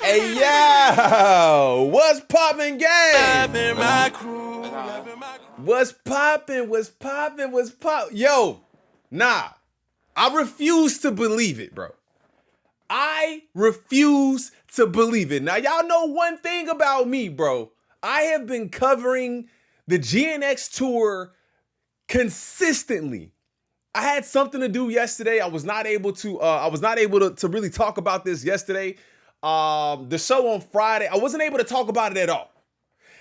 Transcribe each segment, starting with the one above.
Hey, yo, what's poppin', gang? What's poppin', Yo, nah, I refuse to believe it, bro. I refuse to believe it. Now, y'all know one thing about me, bro. I have been covering the GNX tour consistently. I had something to do yesterday. I was not able to really talk about this yesterday. The show on Friday, I wasn't able to talk about it at all.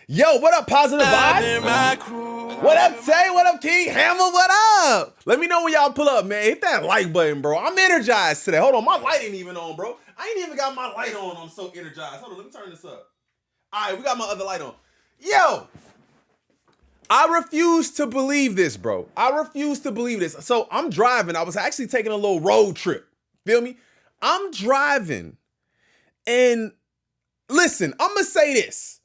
Yo, what up, Positive Vibes? What up, Tay? What up, King Hammer? What up? Let me know when y'all pull up, man. Hit that like button, bro. I'm energized today. Hold on, my light ain't even on, bro. I ain't even got my light on. I'm so energized. Hold on, let me turn this up. All right, we got my other light on. Yo, I refuse to believe this, bro. I refuse to believe this. So I'm driving. I was actually taking a little road trip. Feel me? I'm driving. And listen, I'm going to say this.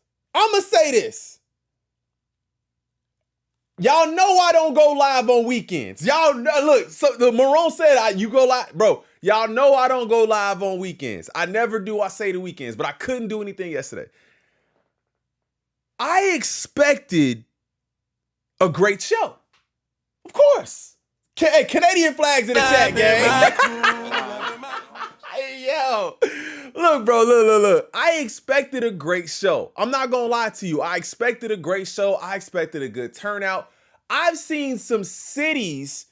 Y'all know I don't go live on weekends. Y'all know, look, so the Marone said you go live. Bro, y'all know I don't go live on weekends. I never do. I say the weekends, but I couldn't do anything yesterday. I expected a great show. Of course. Hey, Canadian flags in the chat, gang. Hey, yo. Look, bro, look. I expected a great show. I'm not gonna lie to you. I expected a great show. I expected a good turnout. I've seen some cities.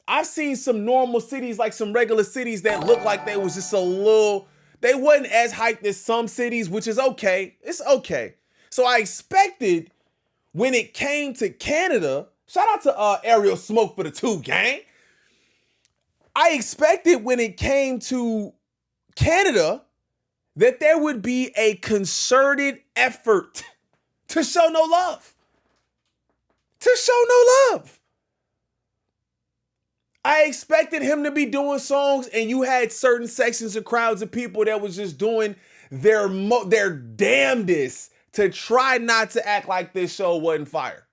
I've seen some normal cities, like some regular cities that look like they was just a little, they wasn't as hyped as some cities, which is okay. It's okay. So I expected when it came to Canada, shout out to Ariel Smoke for the 2, gang. I expected when it came to Canada that there would be a concerted effort to show no love. I expected him to be doing songs and you had certain sections of crowds of people that was just doing their damnedest to try not to act like this show wasn't fire.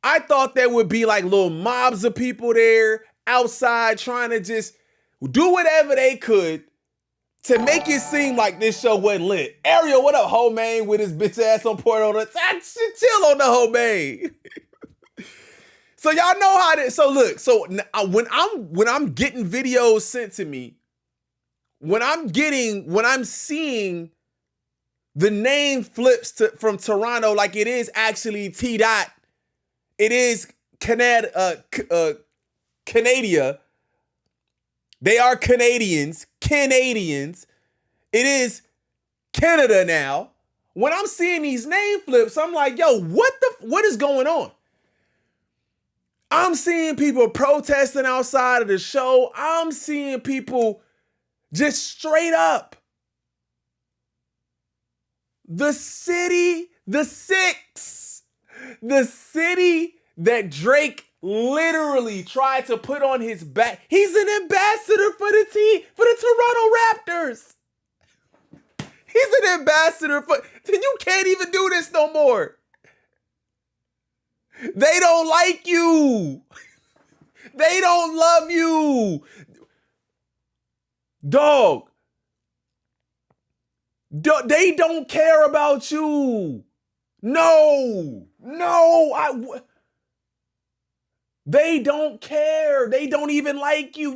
I thought there would be like little mobs of people there outside trying to just do whatever they could to make it seem like this show wasn't lit. Ariel, what up, homie, with his bitch ass on Port on chill on the homie. So y'all know how this. So look, so when I'm getting videos sent to me, when I'm seeing the name flips from Toronto, like it is actually T. Dot, it is Canada. They are Canadians. It is Canada now. When I'm seeing these name flips, I'm like, yo, what is going on? I'm seeing people protesting outside of the show. I'm seeing people just straight up. The city that Drake literally tried to put on his back. He's an ambassador for the Toronto Raptors. He's an ambassador for, you can't even do this no more. They don't like you. They don't love you. Dog. They don't care about you. No. They don't care. They don't even like you.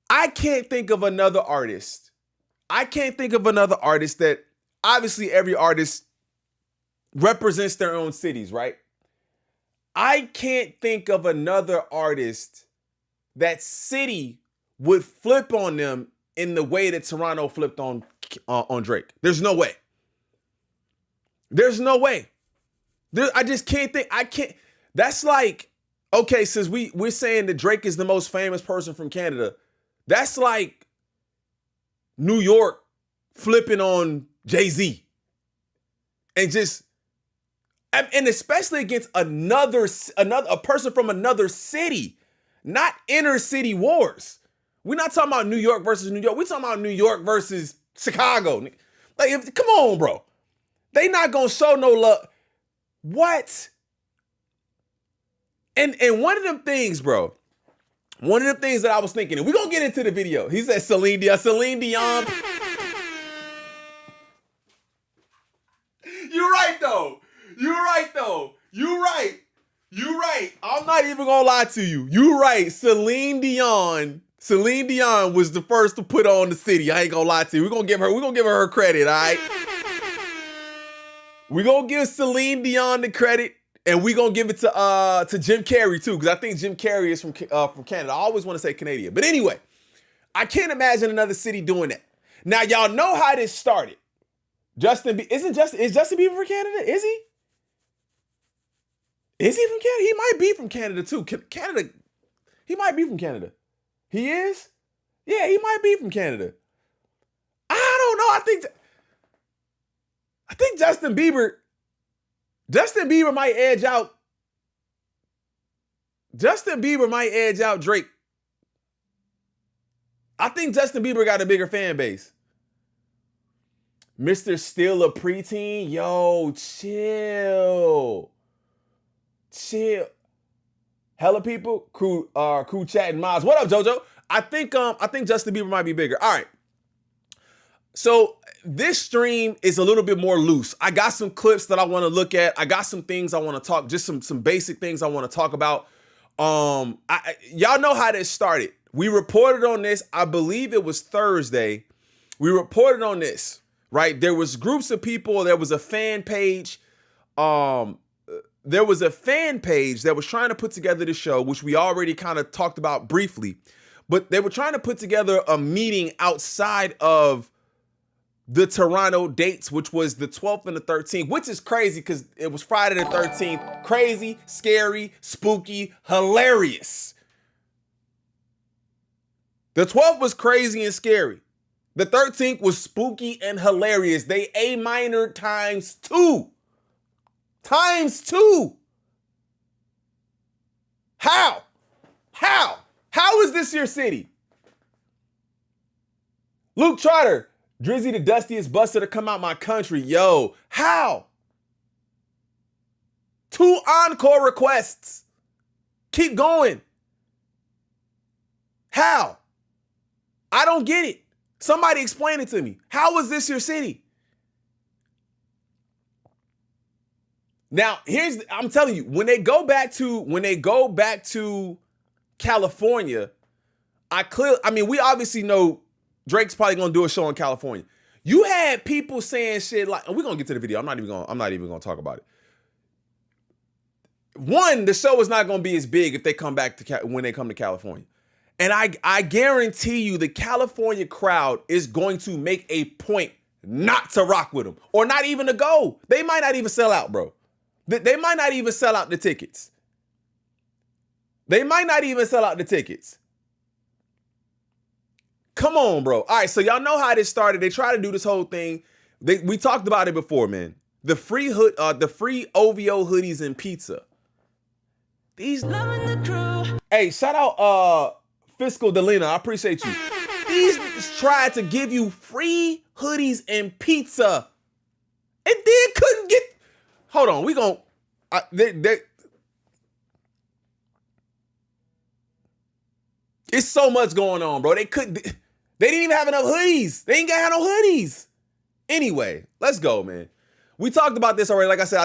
I can't think of another artist. That, obviously every artist represents their own cities, right? I can't think of another artist that city would flip on them in the way that Toronto flipped on Drake. There's no way. I just can't think. I can't. That's like, okay, since we're saying that Drake is the most famous person from Canada, that's like New York flipping on Jay-Z. And especially against a person from another city, not inner city wars. We're not talking about New York versus New York. We're talking about New York versus Chicago. Like, come on, bro. They not gonna show no love. What? And one of them things, bro, one of the things that I was thinking, and we're going to get into the video. He said Celine Dion. Celine Dion. You're right, though. You're right, though. You're right. You're right. I'm not even going to lie to you. You're right. Celine Dion was the first to put on the city. I ain't going to lie to you. We're going to give her her credit, all right? We're going to give Celine Dion the credit. And we're going to give it to Jim Carrey, too, because I think Jim Carrey is from Canada. I always want to say Canadian. But anyway, I can't imagine another city doing that. Now, y'all know how this started. Is Justin Bieber from Canada? Is he? Is he from Canada? He might be from Canada, too. Canada, he might be from Canada. He is? Yeah, he might be from Canada. I don't know. I think Justin Bieber might edge out. Justin Bieber might edge out Drake. I think Justin Bieber got a bigger fan base. Mr. Still a Preteen, yo, chill. Hella people, crew chat and mods. What up, JoJo? I think Justin Bieber might be bigger. All right. So this stream is a little bit more loose. I got some clips that I want to look at. I got some things I want to talk, just some basic things I want to talk about. Y'all know how this started. We reported on this. I believe it was Thursday. We reported on this, right? There was groups of people. There was a fan page. There was a fan page that was trying to put together the show, which we already kind of talked about briefly. But they were trying to put together a meeting outside of the Toronto dates, which was the 12th and the 13th, which is crazy because it was Friday the 13th. Crazy, scary, spooky, hilarious. The 12th was crazy and scary. The 13th was spooky and hilarious. They A minor times two. Times two. How? How is this your city? Luke Trotter, Drizzy the dustiest buster to come out my country. Yo, how? 2 encore requests. Keep going. How? I don't get it. Somebody explain it to me. How is this your city? Now, I'm telling you, when they go back to California, we obviously know Drake's probably gonna do a show in California. You had people saying shit like, and we're gonna get to the video. I'm not even gonna talk about it. One, the show is not gonna be as big if they come back when they come to California. And I guarantee you the California crowd is going to make a point not to rock with them or not even to go. They might not even sell out, bro. They might not even sell out the tickets. Come on, bro. All right, so y'all know how this started. They try to do this whole thing. We talked about it before, man. The free OVO hoodies and pizza. Hey, shout out Fiscal Delina. I appreciate you. These niggas tried to give you free hoodies and pizza, and then couldn't get. Hold on, it's so much going on, bro. They didn't even have enough hoodies. They ain't got no hoodies. Anyway, let's go, man. We talked about this already. Like I said,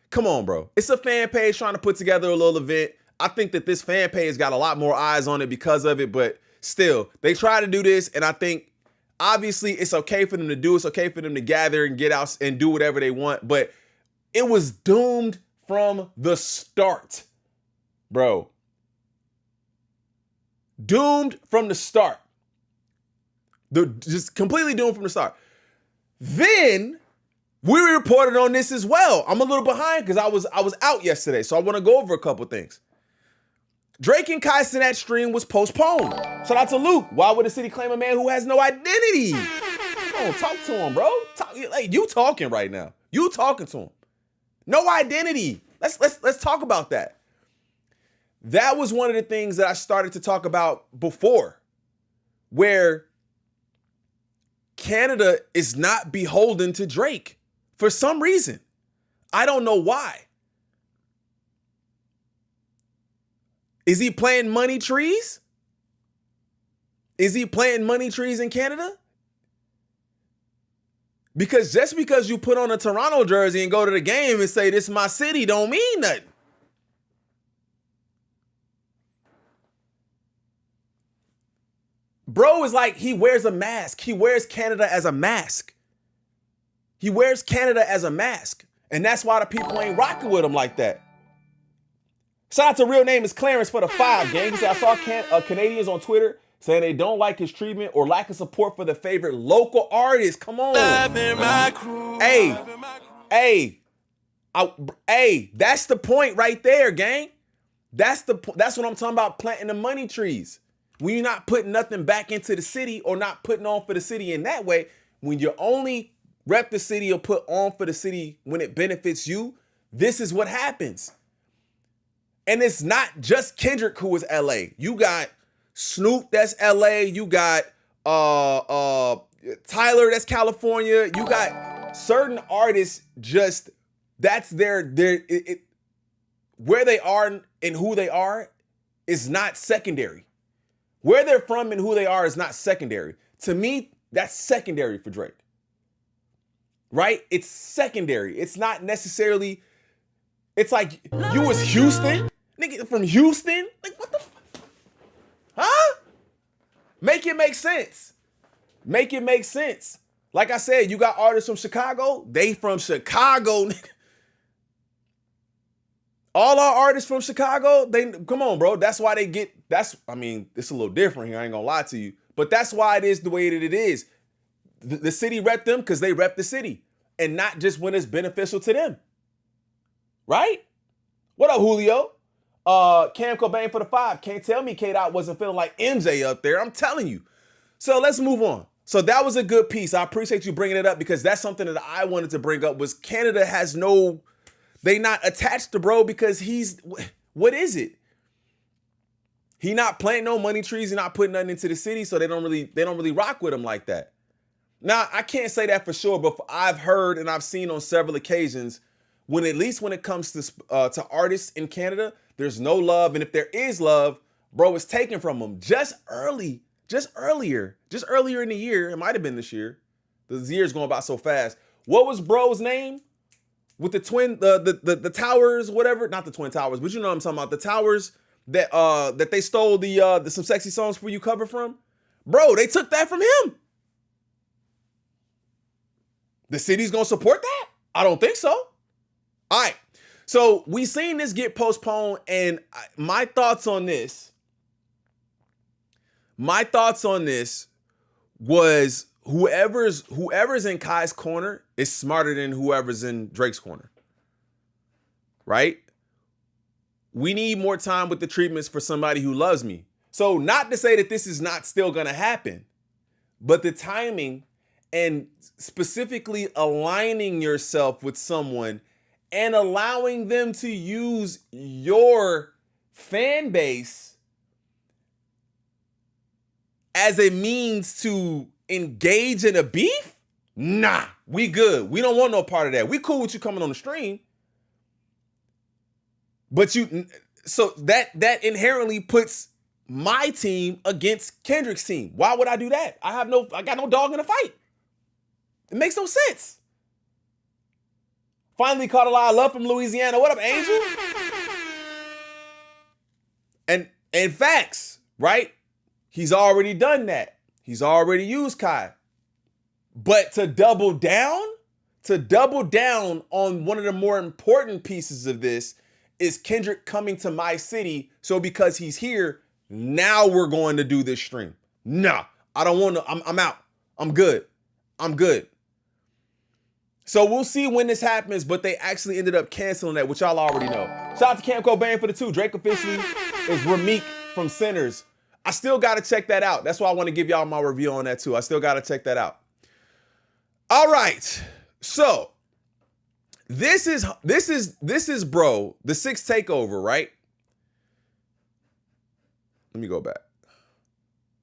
come on, bro. It's a fan page trying to put together a little event. I think that this fan page got a lot more eyes on it because of it, but still, they try to do this, and I think obviously it's okay for them to do. It's okay for them to gather and get out and do whatever they want, but it was doomed from the start, bro. Doomed from the start. Just completely doomed from the start. Then we reported on this as well. I'm a little behind because I was out yesterday, so I want to go over a couple things. Drake and Kai Cenat stream was postponed. Shout out to Luke. Why would the city claim a man who has no identity? Come on, talk to him, bro. You talking right now. You talking to him. No identity. Let's talk about that. That was one of the things that I started to talk about before, where Canada is not beholden to Drake for some reason. I don't know why. Is he planting money trees? Is he planting money trees in Canada? Because just because you put on a Toronto jersey and go to the game and say, this is my city, don't mean nothing. Bro is like, he wears a mask. He wears Canada as a mask. He wears Canada as a mask. And that's why the people ain't rocking with him like that. Shout out to real name is Clarence for the 5, gang. He said, I saw Canadians on Twitter saying they don't like his treatment or lack of support for the favorite local artist. Come on. Hey, that's the point right there, gang. That's what I'm talking about, planting the money trees. When you're not putting nothing back into the city or not putting on for the city in that way, when you only rep the city or put on for the city when it benefits you, this is what happens. And it's not just Kendrick who is LA. You got Snoop, that's LA. You got Tyler, that's California. You got certain artists, just that's where they are and who they are is not secondary. Where they're from and who they are is not secondary. To me, that's secondary for Drake. Right? It's secondary. It's not necessarily, it's like you was Houston, nigga from Houston. Like, what the fuck? Huh? Make it make sense. Make it make sense. Like I said, you got artists from Chicago. They from Chicago, nigga. All our artists from Chicago, come on, bro. That's why it's a little different here. I ain't gonna lie to you. But that's why it is the way that it is. The city rep them because they rep the city. And not just when it's beneficial to them. Right? What up, Julio? Cam Cobain for the 5. Can't tell me K-Dot wasn't feeling like MJ up there. I'm telling you. So let's move on. So that was a good piece. I appreciate you bringing it up because that's something that I wanted to bring up was Canada has they not attached to bro because what is it? He not planting no money trees. He not putting nothing into the city. So they don't really rock with him like that. Now, I can't say that for sure, but I've heard and I've seen on several occasions when it comes to artists in Canada, there's no love. And if there is love, bro, it's taken from them just earlier in the year. It might've been this year. The year's going by so fast. What was bro's name? With the the towers, whatever, not the Twin Towers, but you know what I'm talking about. The towers that they stole the Some Sexy Songs For You cover from. Bro, they took that from him. The city's gonna support that? I don't think so. All right. So we seen this get postponed, and my thoughts on this was whoever's in Kai's corner is smarter than whoever's in Drake's corner. Right? We need more time with the treatments for somebody who loves me. So not to say that this is not still gonna happen, but the timing and specifically aligning yourself with someone and allowing them to use your fan base as a means to engage in a beef? Nah, we good. We don't want no part of that. We cool with you coming on the stream. But so that inherently puts my team against Kendrick's team. Why would I do that? I got no dog in the fight. It makes no sense. Finally caught a lot of love from Louisiana. What up, Angel? And facts, right? He's already done that. He's already used Kai. But to double down on one of the more important pieces of this is Kendrick coming to my city. So because he's here, now we're going to do this stream. Nah, I don't want to. I'm out. I'm good. So we'll see when this happens, but they actually ended up canceling that, which y'all already know. Shout out to Cam Cobain for the 2. Drake officially is Rameek from Sinners. I still got to check that out. That's why I want to give y'all my review on that too. I still got to check that out. All right. So this is bro, the 6th takeover, right? Let me go back.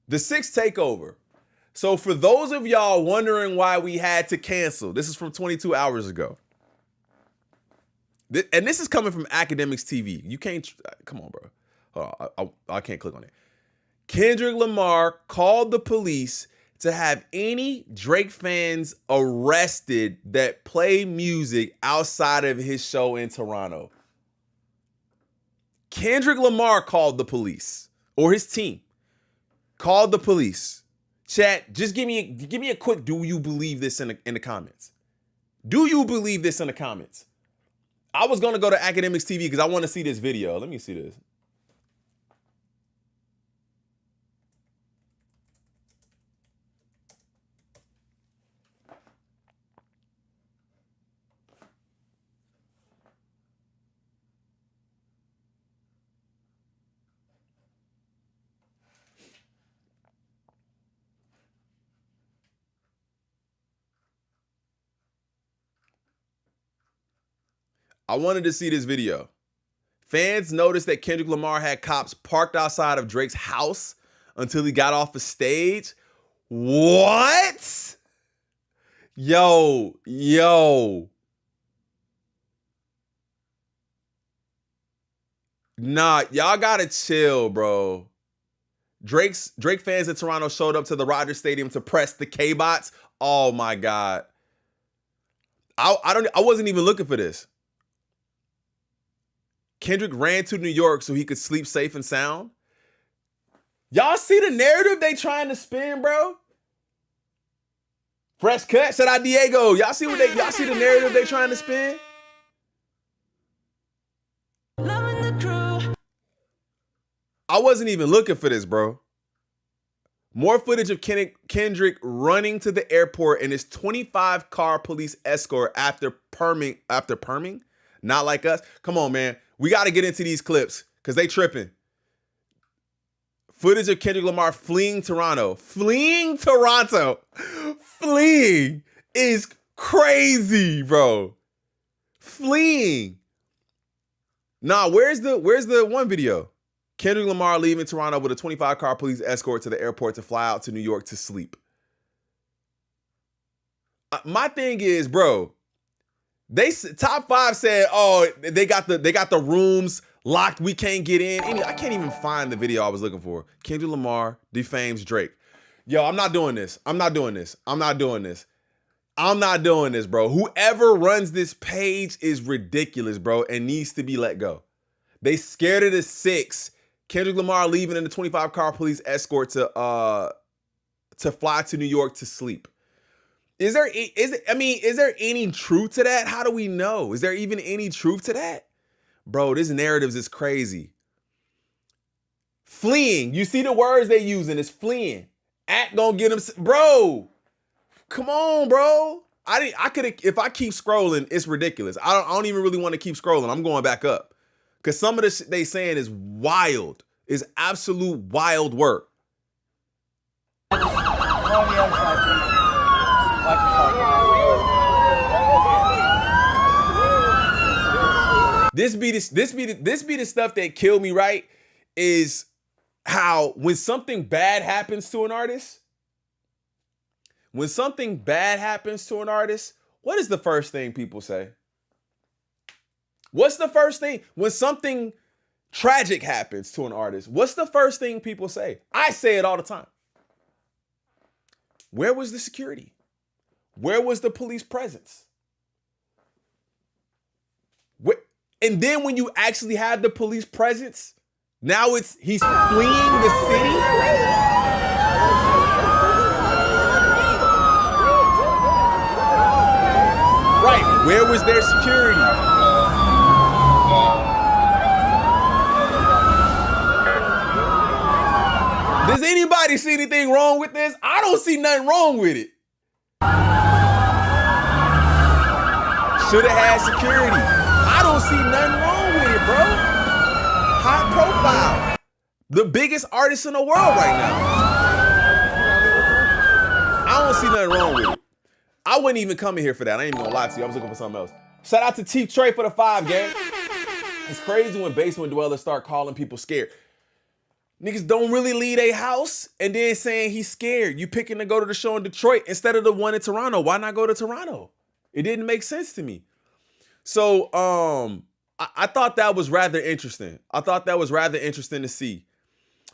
The 6th takeover. So for those of y'all wondering why we had to cancel, this is from 22 hours ago. And this is coming from Academics TV. You can't, come on, bro. Hold on, I can't click on it. Kendrick Lamar called the police to have any Drake fans arrested that play music outside of his show in Toronto. Kendrick Lamar called the police, or his team called the police. Chat, just give me a quick, do you believe this in the comments? Do you believe this in the comments? I was gonna go to Academics TV because I want to see this video. Let me see this. I wanted to see this video. Fans noticed that Kendrick Lamar had cops parked outside of Drake's house until he got off the stage. What? Yo. Nah, y'all gotta chill, bro. Drake fans in Toronto showed up to the Rogers Stadium to press the K-Bots. Oh my God. I wasn't even looking for this. Kendrick ran to New York so he could sleep safe and sound. Y'all see the narrative they trying to spin, bro? Fresh cut, shout out Diego. Y'all see the narrative they trying to spin? I wasn't even looking for this, bro. More footage of Kendrick running to the airport in his 25-car police escort after perming. Not like us. Come on, man. We got to get into these clips because they tripping. Footage of Kendrick Lamar fleeing Toronto. Fleeing is crazy, bro. Fleeing. Nah, where's the one video? Kendrick Lamar leaving Toronto with a 25-car police escort to the airport to fly out to New York to sleep. My thing is, bro, Top 5 said, oh, they got the rooms locked. We can't get in. I can't even find the video I was looking for. Kendrick Lamar defames Drake. Yo, I'm not doing this, bro. Whoever runs this page is ridiculous, bro, and needs to be let go. They scared of the 6. Kendrick Lamar leaving in the 25-car police escort to fly to New York to sleep. Is there any truth to that? How do we know? Is there even any truth to that? Bro, this narrative is crazy. Fleeing. You see the words they using. It's fleeing. Act gonna get him. Bro, come on, bro. I could, if I keep scrolling, it's ridiculous. I don't even really want to keep scrolling. I'm going back up. Because some of the shit they saying is wild. Is absolute wild work. This be the stuff that killed me, right? Is how when something bad happens to an artist, what is the first thing people say? What's the first thing when something tragic happens to an artist? What's the first thing people say? I say it all the time. Where was the security? Where was the police presence? And then when you actually have the police presence, now he's fleeing the city. Right, where was their security? Does anybody see anything wrong with this? I don't see nothing wrong with it. Should have had security. I don't see nothing wrong with it, bro. High profile. The biggest artist in the world right now. I don't see nothing wrong with it. I wasn't even coming here for that. I ain't even gonna lie to you. I was looking for something else. Shout out to Chief Trey for the 5, gang. It's crazy when basement dwellers start calling people scared. Niggas don't really leave a house and then saying he's scared. You picking to go to the show in Detroit instead of the one in Toronto. Why not go to Toronto? It didn't make sense to me. So, I thought that was rather interesting. I thought that was rather interesting to see.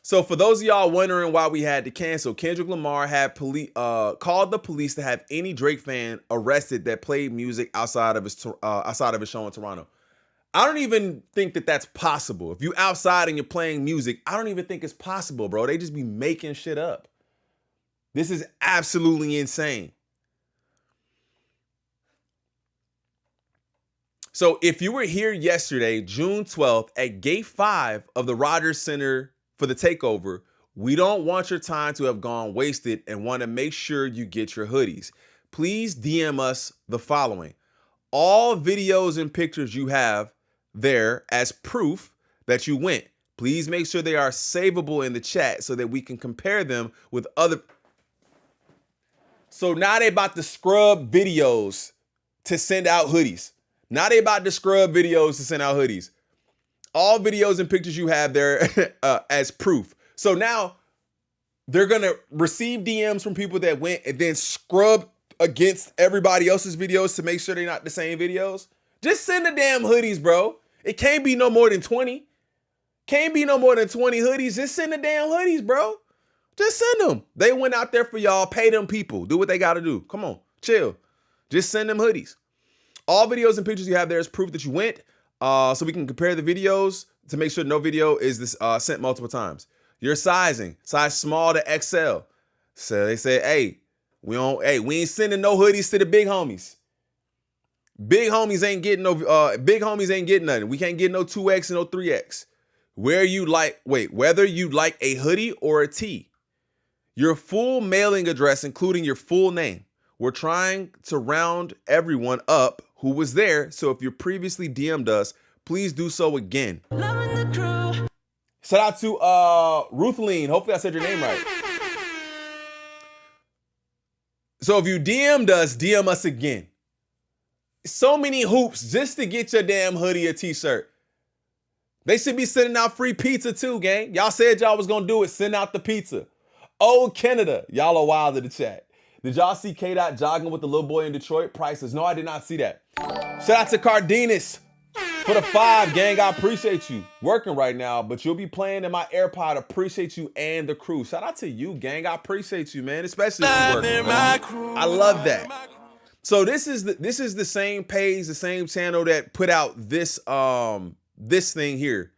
So for those of y'all wondering why we had to cancel, Kendrick Lamar had called the police to have any Drake fan arrested that played music outside of his show in Toronto. I don't even think that that's possible. If you outside and you're playing music, I don't even think it's possible, bro. They just be making shit up. This is absolutely insane. So if you were here yesterday, June 12th, at Gate 5 of the Rogers Center for the takeover, we don't want your time to have gone wasted and want to make sure you get your hoodies. Please DM us the following. All videos and pictures you have there as proof that you went. Please make sure they are savable in the chat so that we can compare them with other. So now they about to scrub videos to send out hoodies. Now they about to scrub videos to send out hoodies. All videos and pictures you have there as proof. So now they're going to receive DMs from people that went and then scrub against everybody else's videos to make sure they're not the same videos. Just send the damn hoodies, bro. It can't be no more than 20. Can't be no more than 20 hoodies. Just send the damn hoodies, bro. Just send them. They went out there for y'all. Pay them people. Do what they got to do. Come on. Chill. Just send them hoodies. All videos and pictures you have there is proof that you went. So we can compare the videos to make sure no video is sent multiple times. Your sizing, size small to XL. So they said, hey, we ain't sending no hoodies to the big homies. Big homies ain't getting nothing. We can't get no 2X and no 3X. Whether you like a hoodie or a tee. Your full mailing address, including your full name. We're trying to round everyone up who was there, so if you previously DM'd us, please do so again. Shout out to Ruthleen. Hopefully I said your name right. So if you DM'd us, DM us again. So many hoops just to get your damn hoodie or t-shirt. They should be sending out free pizza too, gang. Y'all said y'all was gonna do it. Send out the pizza. Oh, Canada. Y'all are wild in the chat. Did y'all see KENADA jogging with the little boy in Detroit? Priceless. No, I did not see that. Shout out to Cardenas for the 5, gang. I appreciate you. Working right now, but you'll be playing in my AirPod. Appreciate you and the crew. Shout out to you, gang. I appreciate you, man. Especially if you're working. I love that. So this is the same page, the same channel that put out this this thing here.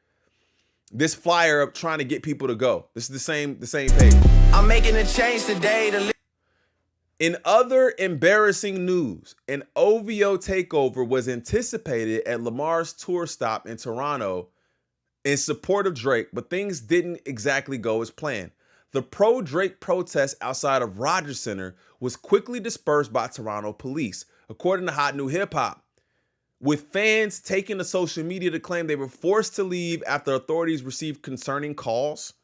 This flyer up trying to get people to go. This is the same page. I'm making a change today to. In other embarrassing news, an OVO takeover was anticipated at Lamar's tour stop in Toronto in support of Drake, but things didn't exactly go as planned. The pro-Drake protest outside of Rogers Center was quickly dispersed by Toronto police, according to Hot New Hip Hop, with fans taking to social media to claim they were forced to leave after authorities received concerning calls.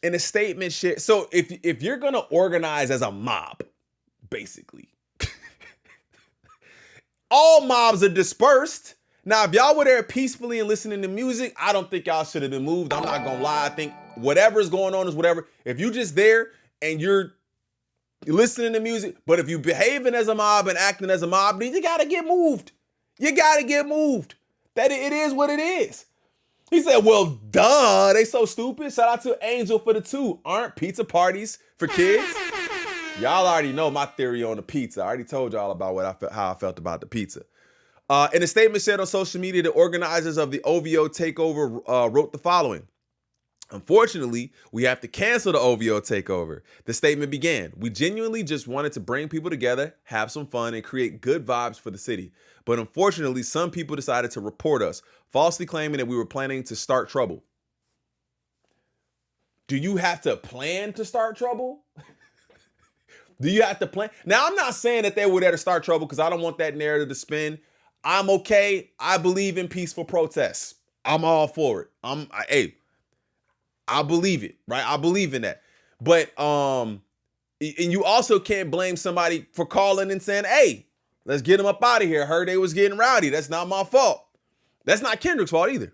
In a statement share. So if you're gonna organize as a mob, basically, all mobs are dispersed. Now, if y'all were there peacefully and listening to music, I don't think y'all should have been moved. I'm not gonna lie. I think whatever's going on is whatever. If you just there and you're listening to music, but if you behaving as a mob and acting as a mob, then you gotta get moved. You gotta get moved. That it is what it is. He said, well, duh, they so stupid. Shout out to Angel for the 2. Aren't pizza parties for kids? Y'all already know my theory on the pizza. I already told y'all about how I felt about the pizza. In a statement shared on social media, the organizers of the OVO takeover wrote the following. Unfortunately, we have to cancel the OVO takeover. The statement began, we genuinely just wanted to bring people together, have some fun, and create good vibes for the city. But unfortunately, some people decided to report us, falsely claiming that we were planning to start trouble. Do you have to plan to start trouble? Do you have to plan? Now, I'm not saying that they were there to start trouble because I don't want that narrative to spin. I'm okay. I believe in peaceful protests. I'm all for it. I believe it, right? I believe in that. But and you also can't blame somebody for calling and saying, hey, let's get them up out of here. I heard they was getting rowdy. That's not my fault. That's not Kendrick's fault either.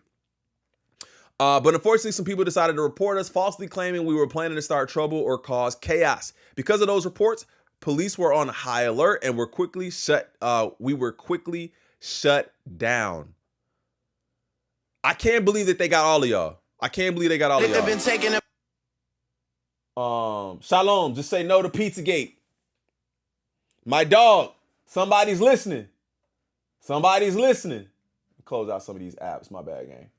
But unfortunately, some people decided to report us, falsely claiming we were planning to start trouble or cause chaos. Because of those reports, police were on high alert and we were quickly shut down. I can't believe that they got all of y'all. I can't believe they got all of y'all. Been taking Shalom, just say no to Pizzagate. My dog, somebody's listening. Somebody's listening. Close out some of these apps. My bad, gang.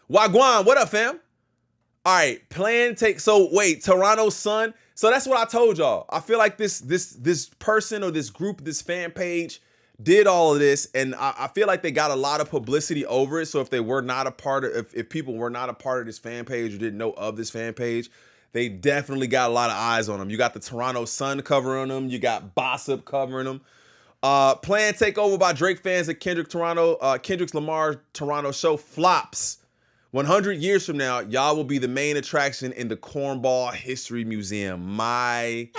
Wagwan, what up, fam? All right, so wait, Toronto Sun. So that's what I told y'all. I feel like this person or this group, this fan page did all of this, and I feel like they got a lot of publicity over it. So if they were not a part of, if people were not a part of this fan page or didn't know of this fan page, they definitely got a lot of eyes on them. You got the Toronto Sun covering them. You got Bossip covering them. Planned takeover by Drake fans at Kendrick's Lamar Toronto show flops. 100 years from now, y'all will be the main attraction in the Cornball History Museum. My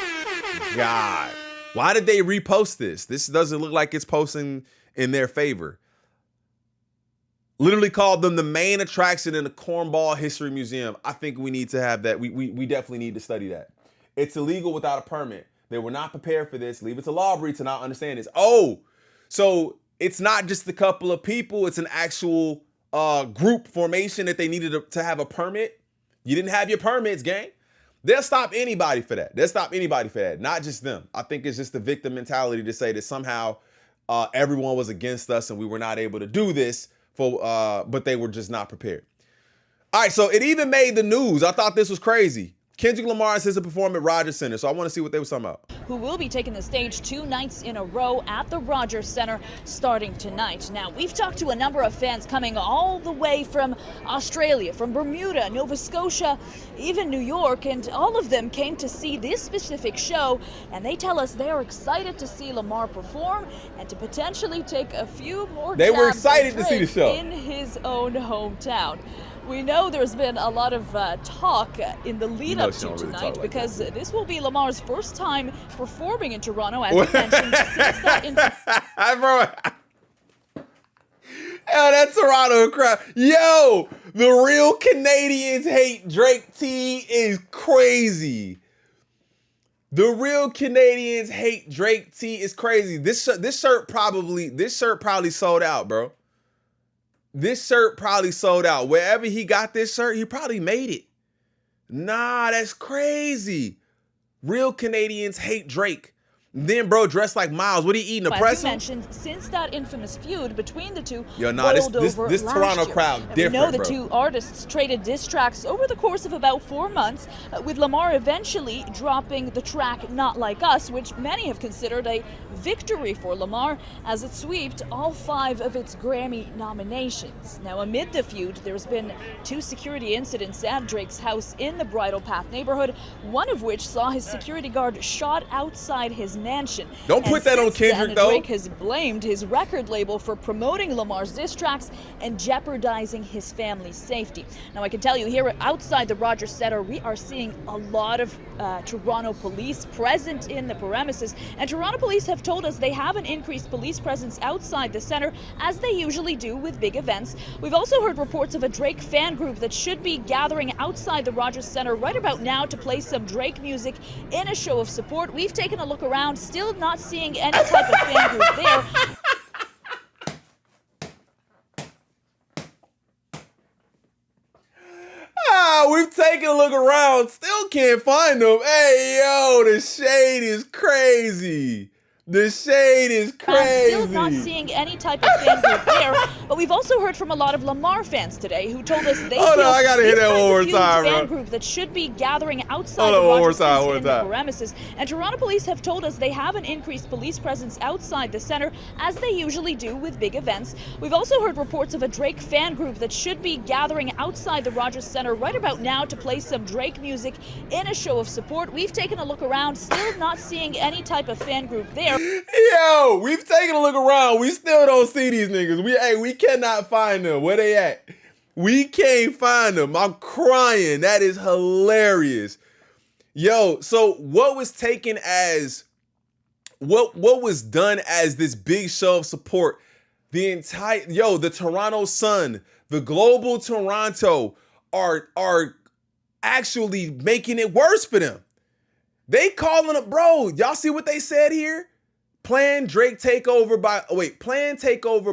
God. Why did they repost this? This doesn't look like it's posting in their favor. Literally called them the main attraction in the Cornball History Museum. I think we need to have that. We definitely need to study that. It's illegal without a permit. They were not prepared for this. Leave it to Lawbury to not understand this. Oh, so it's not just a couple of people. It's an actual group formation that they needed to have a permit. You didn't have your permits, gang. They'll stop anybody for that. They'll stop anybody for that, not just them. I think it's just the victim mentality to say that somehow everyone was against us and we were not able to do this, but they were just not prepared. All right, so it even made the news. I thought this was crazy. Kendrick Lamar and SZA perform at Rogers Center, so I want to see what they were talking about. Who will be taking the stage 2 nights in a row at the Rogers Center starting tonight. Now, we've talked to a number of fans coming all the way from Australia, from Bermuda, Nova Scotia, even New York, and all of them came to see this specific show, and they tell us they are excited to see Lamar perform and to potentially take a few more They were excited to see the show in his own hometown. We know there's been a lot of talk in the lead up to tonight because this will be Lamar's first time performing in Toronto, as we mentioned, since that Bro, that Toronto crowd. Yo, the real Canadians hate Drake T is crazy. The real Canadians hate Drake T is crazy. This shirt probably sold out, bro. This shirt probably sold out. Wherever he got this shirt, he probably made it. Nah, that's crazy. Real Canadians hate Drake. Then, bro, dressed like Miles. What are you eating, a pretzel? As you mentioned, since that infamous feud between the two this Toronto crowd different, we know the bro. two artists traded diss tracks over the course of about 4 months, with Lamar eventually dropping the track Not Like Us, which many have considered a victory for Lamar as it swept all 5 of its Grammy nominations. Now, amid the feud, there's been 2 security incidents at Drake's house in the Bridle Path neighborhood, one of which saw his security guard shot outside his mansion. Don't put that on Kendrick, though. Drake has blamed his record label for promoting Lamar's diss tracks and jeopardizing his family's safety. Now, I can tell you here outside the Rogers Center, we are seeing a lot of Toronto police present in the premises, and Toronto police have told us they have an increased police presence outside the center, as they usually do with big events. We've also heard reports of a Drake fan group that should be gathering outside the Rogers Center right about now to play some Drake music in a show of support. We've taken a look around, still not seeing any type of fan group there. We've taken a look around, still can't find them. Hey, yo, the shade is crazy. The shade is crazy. Still not seeing any type of fan group there, but we've also heard from a lot of Lamar fans today who told us they feel I gotta hit that one more time, fan bro. group that should be gathering outside the Rogers Center in the premises. And Toronto police have told us they have an increased police presence outside the center, as they usually do with big events. We've also heard reports of a Drake fan group that should be gathering outside the Rogers Center right about now to play some Drake music in a show of support. We've taken a look around, still not seeing any type of fan group there. Yo, we've taken a look around. We still don't see these niggas. We cannot find them. Where they at? We can't find them. I'm crying. That is hilarious. Yo, so what was taken as what was done as this big show of support? The Toronto Sun, the global Toronto are actually making it worse for them. They calling up, bro. Y'all see what they said here? planned takeover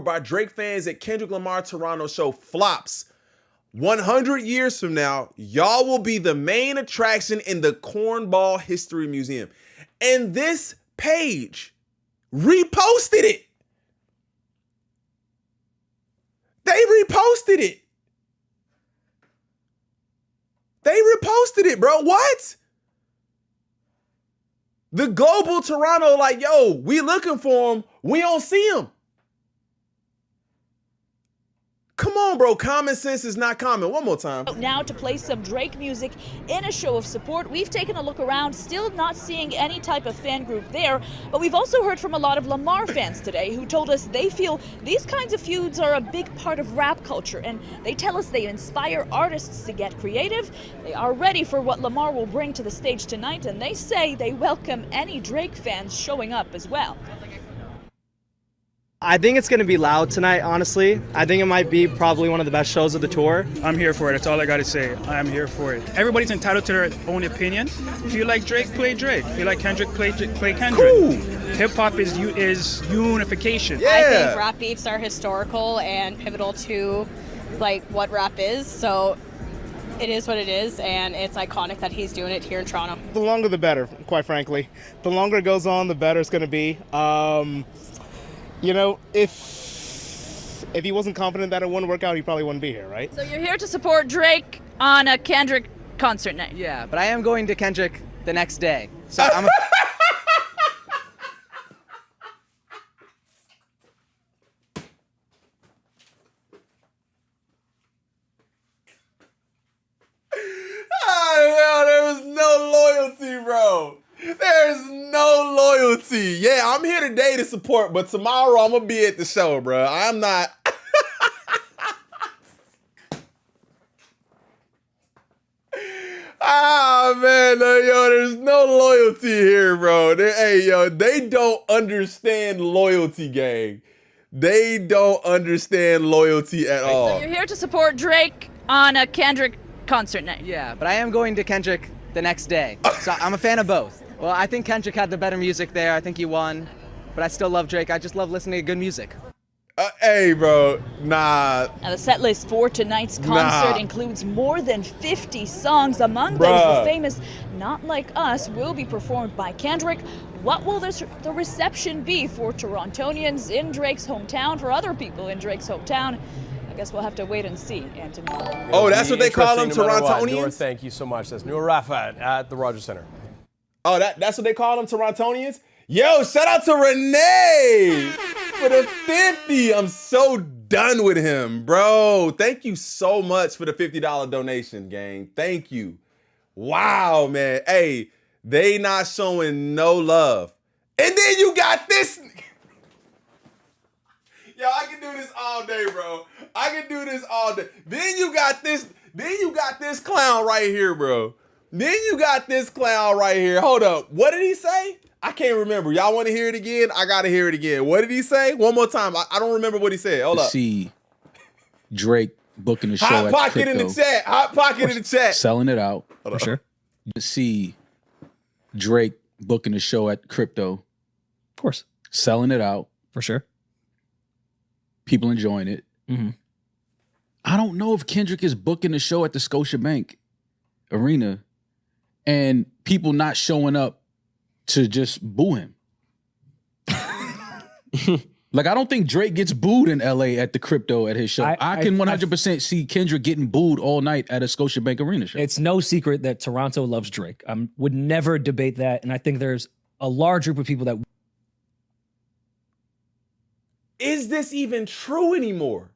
by Drake fans at Kendrick Lamar Toronto show flops. 100 years from now, y'all will be the main attraction in the Cornball History Museum. And this page reposted it. They reposted it. They reposted it, bro. What? The Global Toronto, like, yo, we looking for him. We don't see him. Come on, bro. Common sense is not common. One more time. Now to play some Drake music in a show of support. We've taken a look around, still not seeing any type of fan group there. But we've also heard from a lot of Lamar fans today who told us they feel these kinds of feuds are a big part of rap culture. And they tell us they inspire artists to get creative. They are ready for what Lamar will bring to the stage tonight. And they say they welcome any Drake fans showing up as well. I think it's going to be loud tonight, honestly. I think it might be probably one of the best shows of the tour. I'm here for it. That's all I got to say. I'm here for it. Everybody's entitled to their own opinion. If you like Drake, play Drake. If you like Kendrick, play Kendrick. Cool. Hip-hop is unification. Yeah. I think rap beefs are historical and pivotal to like what rap is. So it is what it is, and it's iconic that he's doing it here in Toronto. The longer the better, quite frankly. The longer it goes on, the better it's going to be. You know, if he wasn't confident that it wouldn't work out, he probably wouldn't be here, right? So you're here to support Drake on a Kendrick concert night. Yeah, but I am going to Kendrick the next day. So I'm There was no loyalty, bro. There's no loyalty. Yeah, I'm here today to support, but tomorrow I'm gonna be at the show, bro. I'm not. Man, yo, there's no loyalty here, bro. They don't understand loyalty, gang. They don't understand loyalty at all. So you're here to support Drake on a Kendrick concert night. yeah, but I am going to Kendrick the next day. So I'm a fan of both. Well, I think Kendrick had the better music there. I think he won. But I still love Drake. I just love listening to good music. Hey, bro, nah. Now, the set list for tonight's concert includes more than 50 songs. Among those, the famous Not Like Us will be performed by Kendrick. What will the reception be for Torontonians in Drake's hometown, for other people in Drake's hometown? I guess we'll have to wait and see, Anthony. Oh, that's what they call them, Torontonians? Noor, thank you so much. That's Noor Rafat at the Rogers Center. Oh, that's what they call them, Torontonians? Yo, shout out to Renee for the 50. I'm so done with him, bro. Thank you so much for the $50 donation, gang. Thank you. Wow, man. Hey, they not showing no love. And then you got this. Yo, I can do this all day, bro. I can do this all day. Then you got this clown right here, bro. Then you got this clown right here. Hold up. What did he say? I can't remember. Y'all want to hear it again? I got to hear it again. What did he say? One more time. I don't remember what he said. Hold up. See Drake booking the show Hot at Pocket Crypto. in the chat. Hot Pocket in the chat. Selling it out. For sure. See Drake booking the show at Crypto. Of course. Selling it out. For sure. People enjoying it. Mm-hmm. I don't know if Kendrick is booking the show at the Scotiabank Arena and people not showing up to just boo him. Like, I don't think Drake gets booed in LA at the Crypto at his show. I can 100% see Kendrick getting booed all night at a Scotiabank Arena show. It's no secret that Toronto loves Drake. I would never debate that. And I think there's a large group of people that... Is this even true anymore?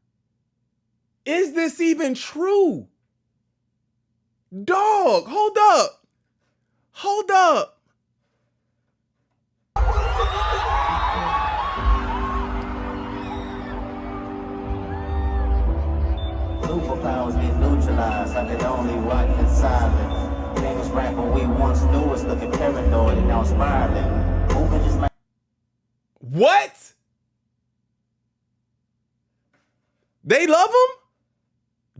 Is this even true? Dog, hold up. Hold up. Superpowers get neutralized. I could only rock in silence. Famous rapper we once knew was looking paranoid and now spiraling. Moving just like... What? They love him?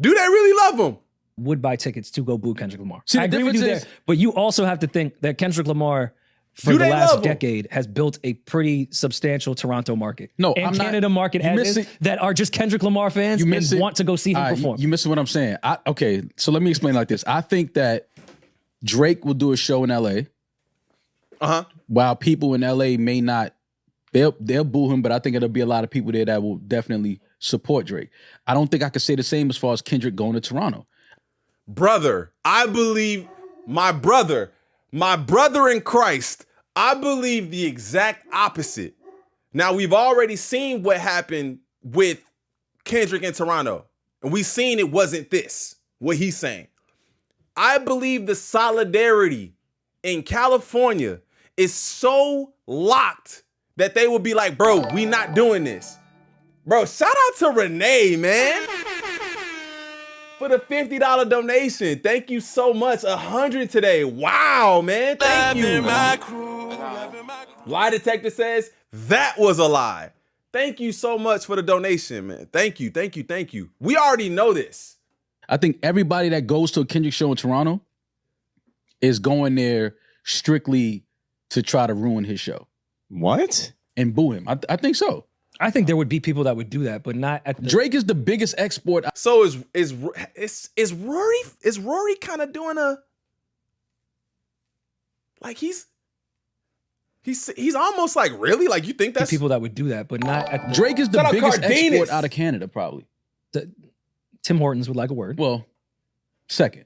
Do they really love him? Would buy tickets to go boo Kendrick Lamar. See, I agree with you there, but you also have to think that Kendrick Lamar for Do the they last love him? decade has built a pretty substantial Toronto market. No, and I'm not- Canada market you as miss is, it. that are just Kendrick Lamar fans You and miss it. want to go see him perform. You missing what I'm saying. Okay, so let me explain like this. I think that Drake will do a show in LA. While people in LA may not, they'll boo him, but I think it'll be a lot of people there that will definitely support Drake. I don't think I could say the same as far as Kendrick going to Toronto. Brother, I believe my brother in Christ, I believe the exact opposite. Now, we've already seen what happened with Kendrick in Toronto, and we've seen it wasn't this, what he's saying. I believe the solidarity in California is so locked that they will be like, bro, we not doing this. Bro, shout out to Renee, man, for the $50 donation. Thank you so much. 100 today. Wow, man. Thank you. Lie detector says that was a lie. Thank you so much for the donation, man. Thank you, thank you, thank you. We already know this. I think everybody that goes to a Kendrick show in Toronto is going there strictly to try to ruin his show. What? And boo him. I think so. I think there would be people that would do that, but not at Drake is the biggest export. So is Rory kind of doing a, like he's almost like, really? Like, you think that's people that would do that, but not at Drake is the Shout out biggest Cardenas. export out of Canada, probably. Tim Hortons would like a word. Well, second.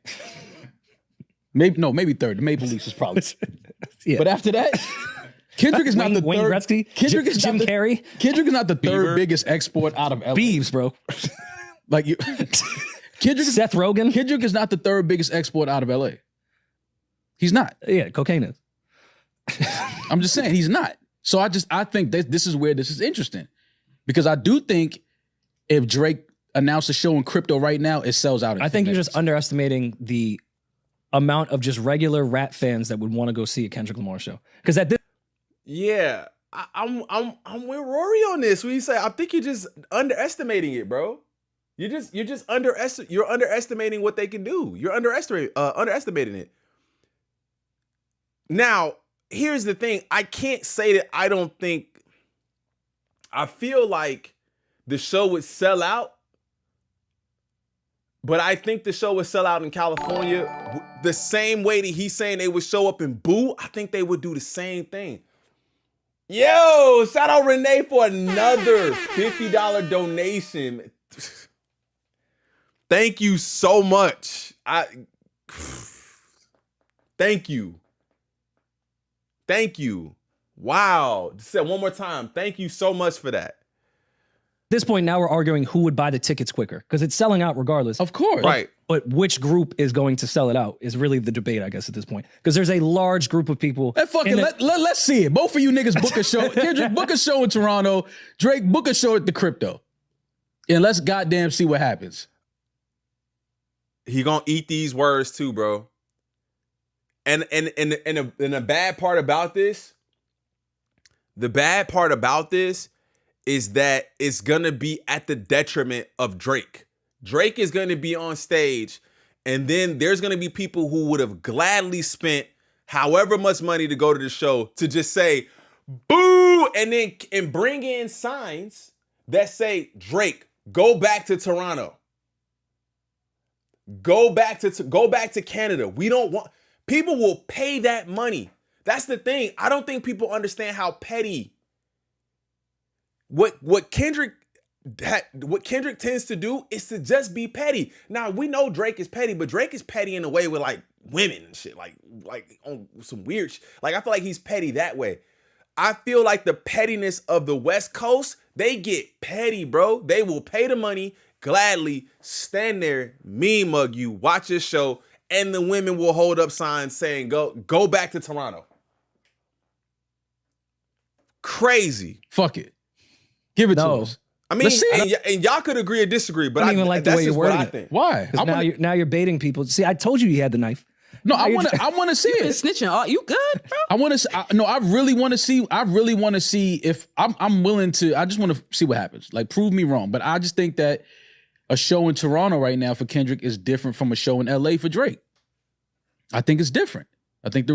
Maybe third. The Maple Leafs is probably. Yeah. But after that, Kendrick is not the Wayne third. Gretzky, Kendrick is Jim not the, Carrey. Kendrick is not the third Bieber. biggest export out of LA. Beeves, bro. Like you, Kendrick. Seth Rogen. Kendrick is not the third biggest export out of LA. He's not. Yeah, cocaine is. I'm just saying he's not. So I think that this is where this is interesting, because I do think if Drake announced a show in crypto right now, it sells out. I think you're just underestimating the amount of just regular rap fans that would want to go see a Kendrick Lamar show. Because at this, Yeah, I'm with Rory on this. What you say? I think you're just underestimating it, bro. You're underestimating what they can do. You're underestimating it. Now, here's the thing. I can't say that I don't think. I feel like the show would sell out, but I think the show would sell out in California the same way that he's saying they would show up in Boo. I think they would do the same thing. Yo, shout out Renee for another $50 donation. Thank you so much. Thank you. Thank you. Wow. Say it one more time. Thank you so much for that. this point, now we're arguing who would buy the tickets quicker because it's selling out regardless. Of course. Right. But which group is going to sell it out is really the debate, I guess, at this point. Because there's a large group of people. Let's see it. Both of you niggas book a show. Kendrick, book a show in Toronto. Drake, book a show at the Crypto. And let's goddamn see what happens. He gonna eat these words too, bro. And the bad part about this, is that it's gonna be at the detriment of Drake. Drake is gonna be on stage, and then there's gonna be people who would have gladly spent however much money to go to the show to just say boo, and bring in signs that say, Drake, go back to Toronto. Go back to Canada. We don't want, people will pay that money. That's the thing. I don't think people understand how petty what Kendrick tends to do is to just be petty. Now, we know Drake is petty, but Drake is petty in a way with like women and shit, like on some weird shit. Like, I feel like he's petty that way. I feel like the pettiness of the West Coast, they get petty, bro. They will pay the money, gladly stand there, mean mug you, watch this show, and the women will hold up signs saying, go back to Toronto. Crazy. Fuck it. Give it to us. I mean, and y'all could agree or disagree, but I don't even like the way you're wording I it. think. Why? Now you're baiting people. See, I told you he had the knife. No, I want to see it. Snitching. Oh, you good, bro? I want to. No, I really want to see. I really want to see if I'm willing to. I just want to see what happens. Like, prove me wrong. But I just think that a show in Toronto right now for Kendrick is different from a show in LA for Drake. I think it's different. I think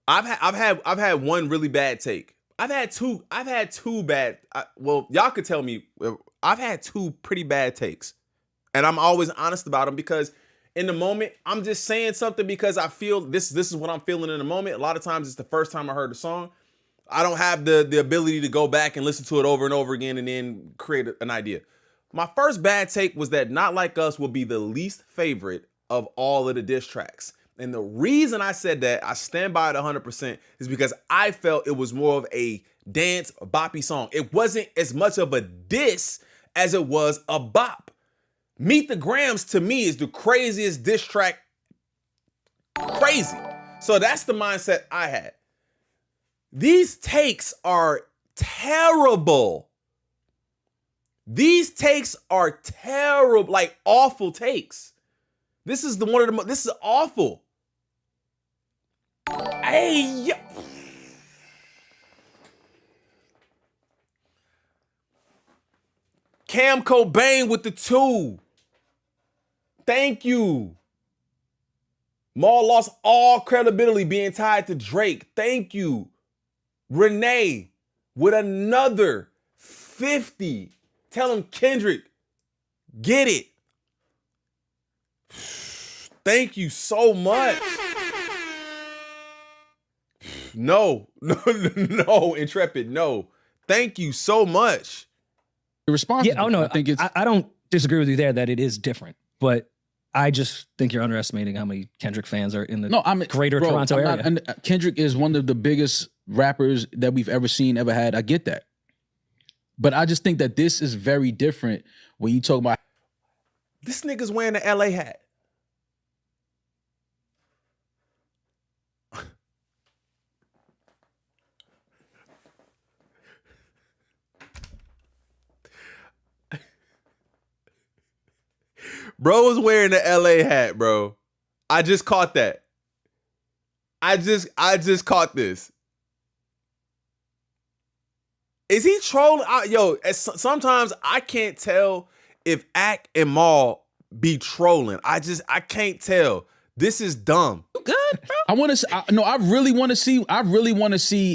I've had one really bad take. I've had two bad. Well, y'all could tell me. I've had two pretty bad takes, and I'm always honest about them because in the moment I'm just saying something because I feel this is what I'm feeling in the moment. A lot of times it's the first time I heard the song. I don't have the ability to go back and listen to it over and over again and then create an idea. My first bad take was that Not Like Us will be the least favorite of all of the diss tracks. And the reason I said that, I stand by it 100%, is because I felt it was more of a dance, boppy song. It wasn't as much of a diss as it was a bop. Meet the Grams, to me, is the craziest diss track. Crazy. So that's the mindset I had. These takes are terrible. These takes are terrible, like awful takes. This is this is awful. Hey, Cam Cobain with the 2. Thank you. Maul lost all credibility being tied to Drake. Thank you. Renee with another 50. Tell him Kendrick, get it. Thank you so much. No, Intrepid, no. Thank you so much. The response. Yeah, oh no, I think I don't disagree with you there that it is different, but I just think you're underestimating how many Kendrick fans are in the greater Toronto area. Kendrick is one of the biggest rappers that we've ever seen, ever had. I get that. But I just think that this is very different when you talk about... This nigga's wearing the LA hat. Bro was wearing the LA hat, bro. I just caught that. I just caught this. Is he trolling? Sometimes I can't tell if Ack and Maul be trolling. I can't tell. This is dumb. Good, bro. I really want to see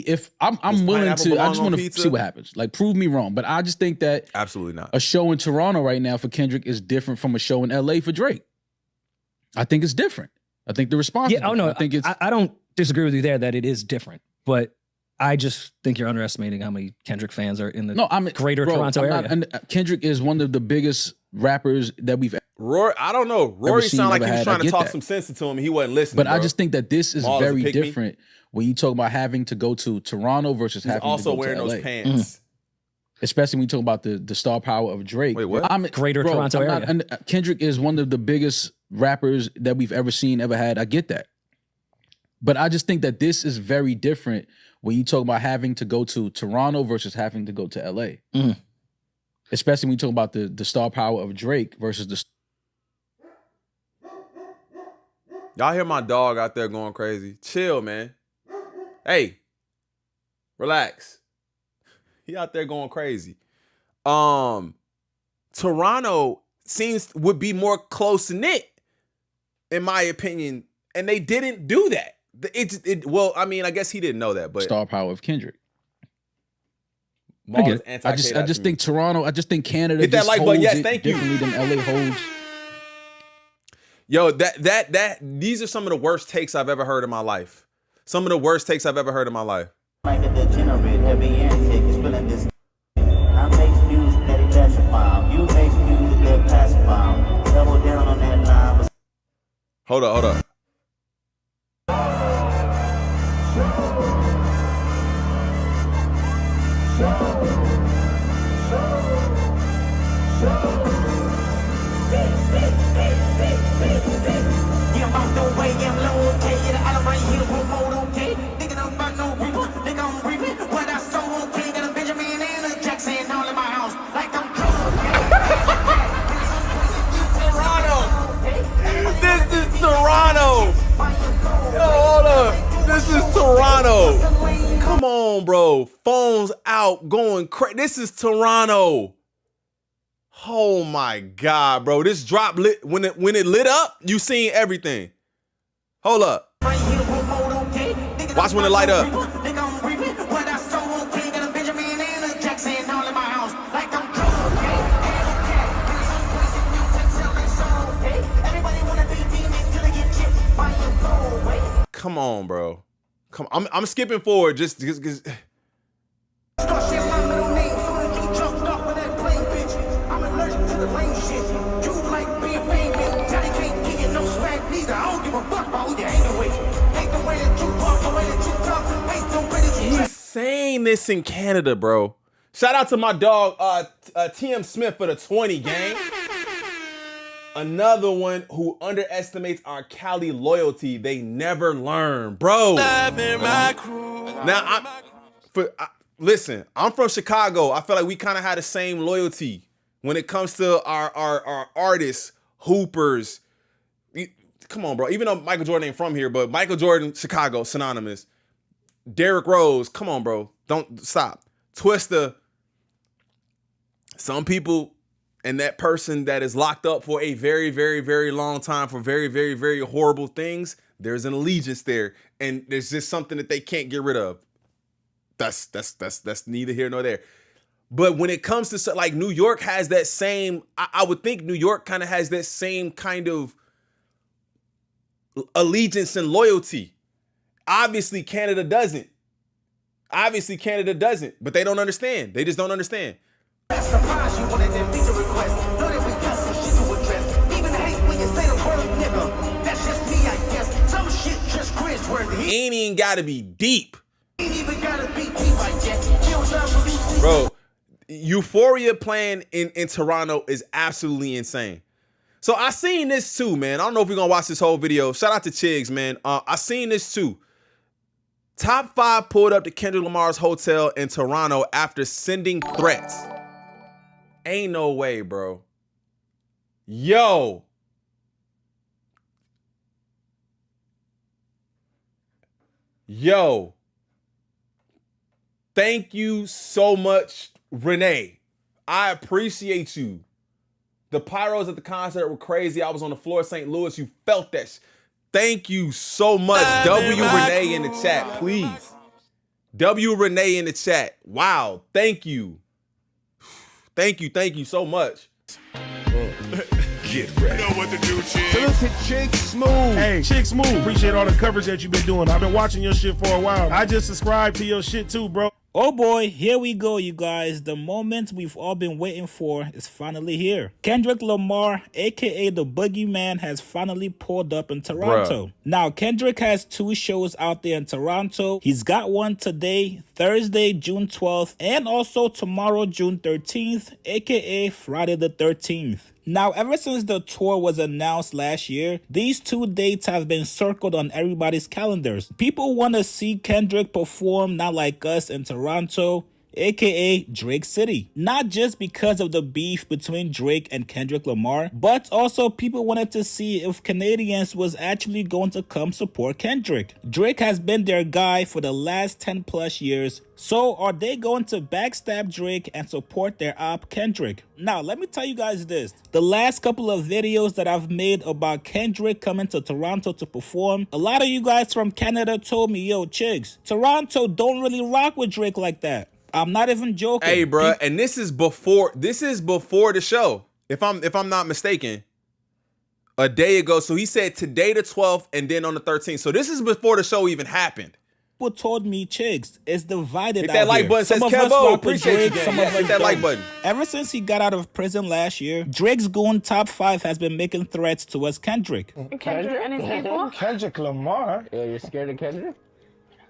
if I'm willing to. I just want to see what happens. Like, prove me wrong. But I just think that absolutely not. A show in Toronto right now for Kendrick is different from a show in LA for Drake. I think it's different. I think the response. Yeah, no, I don't disagree with you there that it is different, but I just think you're underestimating how many Kendrick fans are in the greater Toronto area. Kendrick is one of the biggest rappers that we've Rory, I don't know. Rory sounded like he was trying to talk some sense into him. He wasn't listening. But I just think that this is very different when you talk about having to go to Toronto versus having to go to LA. Also wearing those pants. Especially when you talk about the star power of Drake. Wait, what? Greater Toronto area. Kendrick is one of the biggest rappers that we've ever seen, ever had. I get that. But I just think that this is very different when you talk about having to go to Toronto versus having to go to LA. Especially when you talk about the star power of Drake versus the... Y'all hear my dog out there going crazy? Chill, man. Hey, relax. He out there going crazy. Toronto would be more close-knit, in my opinion, and they didn't do that. Well, I mean, I guess he didn't know that, but star power of Kendrick. I just think Toronto. I just think Canada hit that like button. Yes, thank you. Differently than LA holds. Yo, these are some of the worst takes I've ever heard in my life. Some of the worst takes I've ever heard in my life. Like a degenerate, heavy antic, is feeling this. I make music that electrify. You make music that pacify. Double down on that line. Hold up. This is Toronto. Yo, hold up. This is Toronto. Come on, bro. Phones out, going crazy. This is Toronto. Oh my God, bro. This drop lit when it lit up, you seen everything. Hold up. Watch when it light up. Come on, bro. Come on. I'm skipping forward just because. He's saying this in Canada, bro. Shout out to my dog, TM Smith for the 20 gang. Another one who underestimates our Cali loyalty. They never learn, bro. Now, listen, I'm from Chicago. I feel like we kind of had the same loyalty when it comes to our artists, hoopers. Come on, bro. Even though Michael Jordan ain't from here, but Michael Jordan, Chicago, synonymous. Derrick Rose, come on, bro. Don't stop. Twista. Some people and that person that is locked up for a very, very, very long time for very, very, very horrible things, there's an allegiance there. And there's just something that they can't get rid of. That's neither here nor there. But when it comes to like New York has that same, I would think New York kind of has that same kind of allegiance and loyalty. Obviously, Canada doesn't. But they don't understand. They just don't understand. Ain't even gotta be deep. Bro, Euphoria playing in Toronto is absolutely insane. So I seen this too, man. I don't know if we're gonna watch this whole video. Shout out to Chigs, man. I seen this too. Top 5 pulled up to Kendrick Lamar's hotel in Toronto after sending threats. Ain't no way, bro. Yo. Thank you so much, Renee. I appreciate you. The pyros at the concert were crazy. I was on the floor of St. Louis. You felt that. Thank you so much. W Renee in the chat, please. W Renee in the chat. Wow. Thank you. Thank you so much. Get ready. You know what to do, Chick. Listen, Chick Smooth. Hey, Chick Smooth. Appreciate all the coverage that you've been doing. I've been watching your shit for a while. I just subscribed to your shit too, bro. Oh boy, here we go, you guys. The moment we've all been waiting for is finally here. Kendrick Lamar, aka the Boogeyman, has finally pulled up in Toronto. Bruh. Now, Kendrick has 2 shows out there in Toronto. He's got one today, Thursday, June 12th, and also tomorrow, June 13th, aka Friday the 13th. Now, ever since the tour was announced last year, these 2 dates have been circled on everybody's calendars. People want to see Kendrick perform Not Like Us in Toronto, aka Drake City. Not just because of the beef between Drake and Kendrick Lamar, but also people wanted to see if Canadians was actually going to come support Kendrick. Drake has been their guy for the last 10 plus years, so are they going to backstab Drake and support their op Kendrick? Now, let me tell you guys this. The last couple of videos that I've made about Kendrick coming to Toronto to perform, a lot of you guys from Canada told me, yo, Chigs, Toronto don't really rock with Drake like that. I'm not even joking. Hey, bro, and this is before the show. If I'm not mistaken, a day ago. So he said today the 12th and then on the 13th. So this is before the show even happened. People told me, Chigs, it's divided out that like here. button, some says of us Kevo, rock with Drake, some of us hit that don't. like button. Ever since he got out of prison last year, Drake's goon Top 5 has been making threats towards Kendrick. Kendrick and his people? Kendrick Lamar? Yeah, you're scared of Kendrick?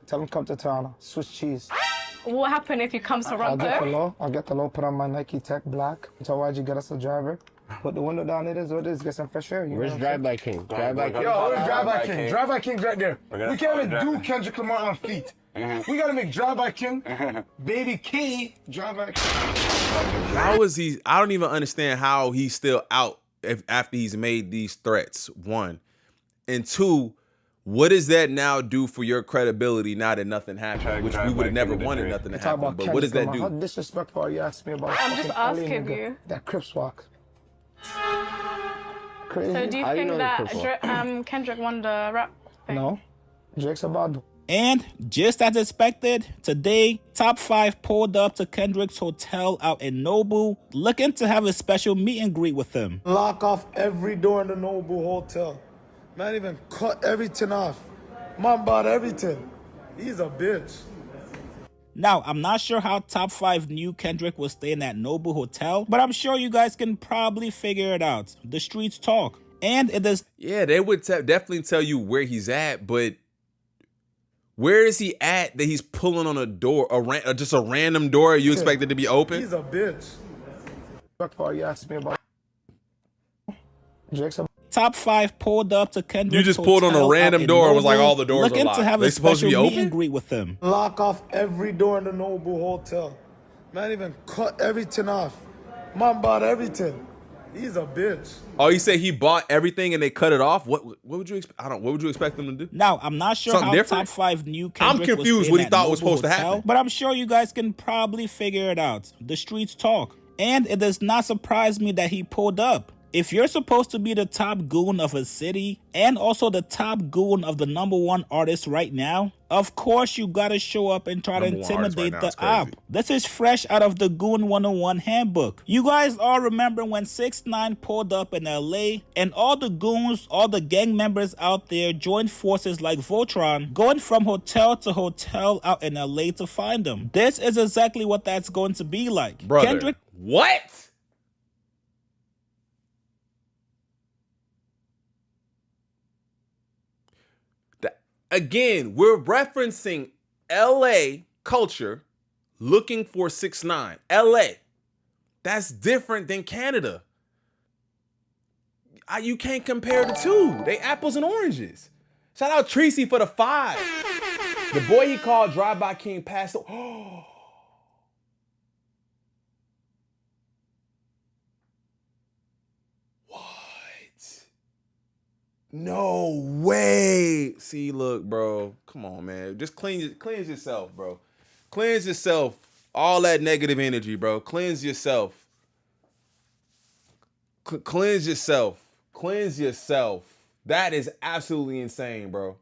Tell him come to Toronto. Switch cheese. What happened if he comes to Toronto? I'll get the low, put on my Nike Tech Black. Tell YG get us a driver. Put the window down, it is what it is, get some fresh air. Where's Drive-By King? Drive-By King. Yo, where's Drive-By King? Drive-By King's right there. We can't even do Kendrick Lamar on feet. We gotta make Drive-By King, Baby K, Drive-By King. How is he? I don't even understand how he's still out after he's made these threats, 1. And 2, what does that now do for your credibility now that nothing happened? Which we would have never wanted nothing to happen. But what does that do? How disrespectful are you asking me about? I'm just asking you. That Crips walk. Crazy. So do you think that Kendrick won the rap thing? No. Drake's about. And just as expected, today, Top 5 pulled up to Kendrick's hotel out in Nobu, looking to have a special meet and greet with him. Lock off every door in the Nobu Hotel. Man, even cut everything off. Man bought everything. He's a bitch. Now, I'm not sure how Top 5 knew Kendrick was staying at Nobu Hotel, but I'm sure you guys can probably figure it out. The streets talk. And it is... Yeah, they would definitely tell you where he's at, but where is he at that he's pulling on a door, just a random door you expect it to be open? He's a bitch. Fuck for you asked me about Top 5 pulled up to Kendrick's You just pulled on a random door and was like, all the doors are locked. To have they a supposed to be special meet open? and greet with him. Lock off every door in the Nobu Hotel. Man, even cut everything off. Man bought everything. He's a bitch. Oh, you say he bought everything and they cut it off? What would you expect? What would you expect them to do? Now, I'm not sure Something how different? Top 5 knew Kendrick I'm confused what he thought was supposed to happen. But I'm sure you guys can probably figure it out. The streets talk. And it does not surprise me that he pulled up. If you're supposed to be the top goon of a city and also the top goon of the #1 artist right now, of course you gotta show up and try to intimidate the op. This is fresh out of the Goon 101 handbook. You guys all remember when 6ix9ine pulled up in LA and all the goons, all the gang members out there joined forces like Voltron, going from hotel to hotel out in LA to find him. This is exactly what that's going to be like. Brother, Kendrick, what? Again, we're referencing LA culture looking for 6ix9ine. LA. That's different than Canada. You can't compare the two. They apples and oranges. Shout out Tracy for the 5. The boy he called Drive-By King passed away. Oh. No way. See, look, bro. Come on, man. Just cleanse yourself, bro. Cleanse yourself. All that negative energy, bro. Cleanse yourself. Cleanse yourself. Cleanse yourself. That is absolutely insane, bro.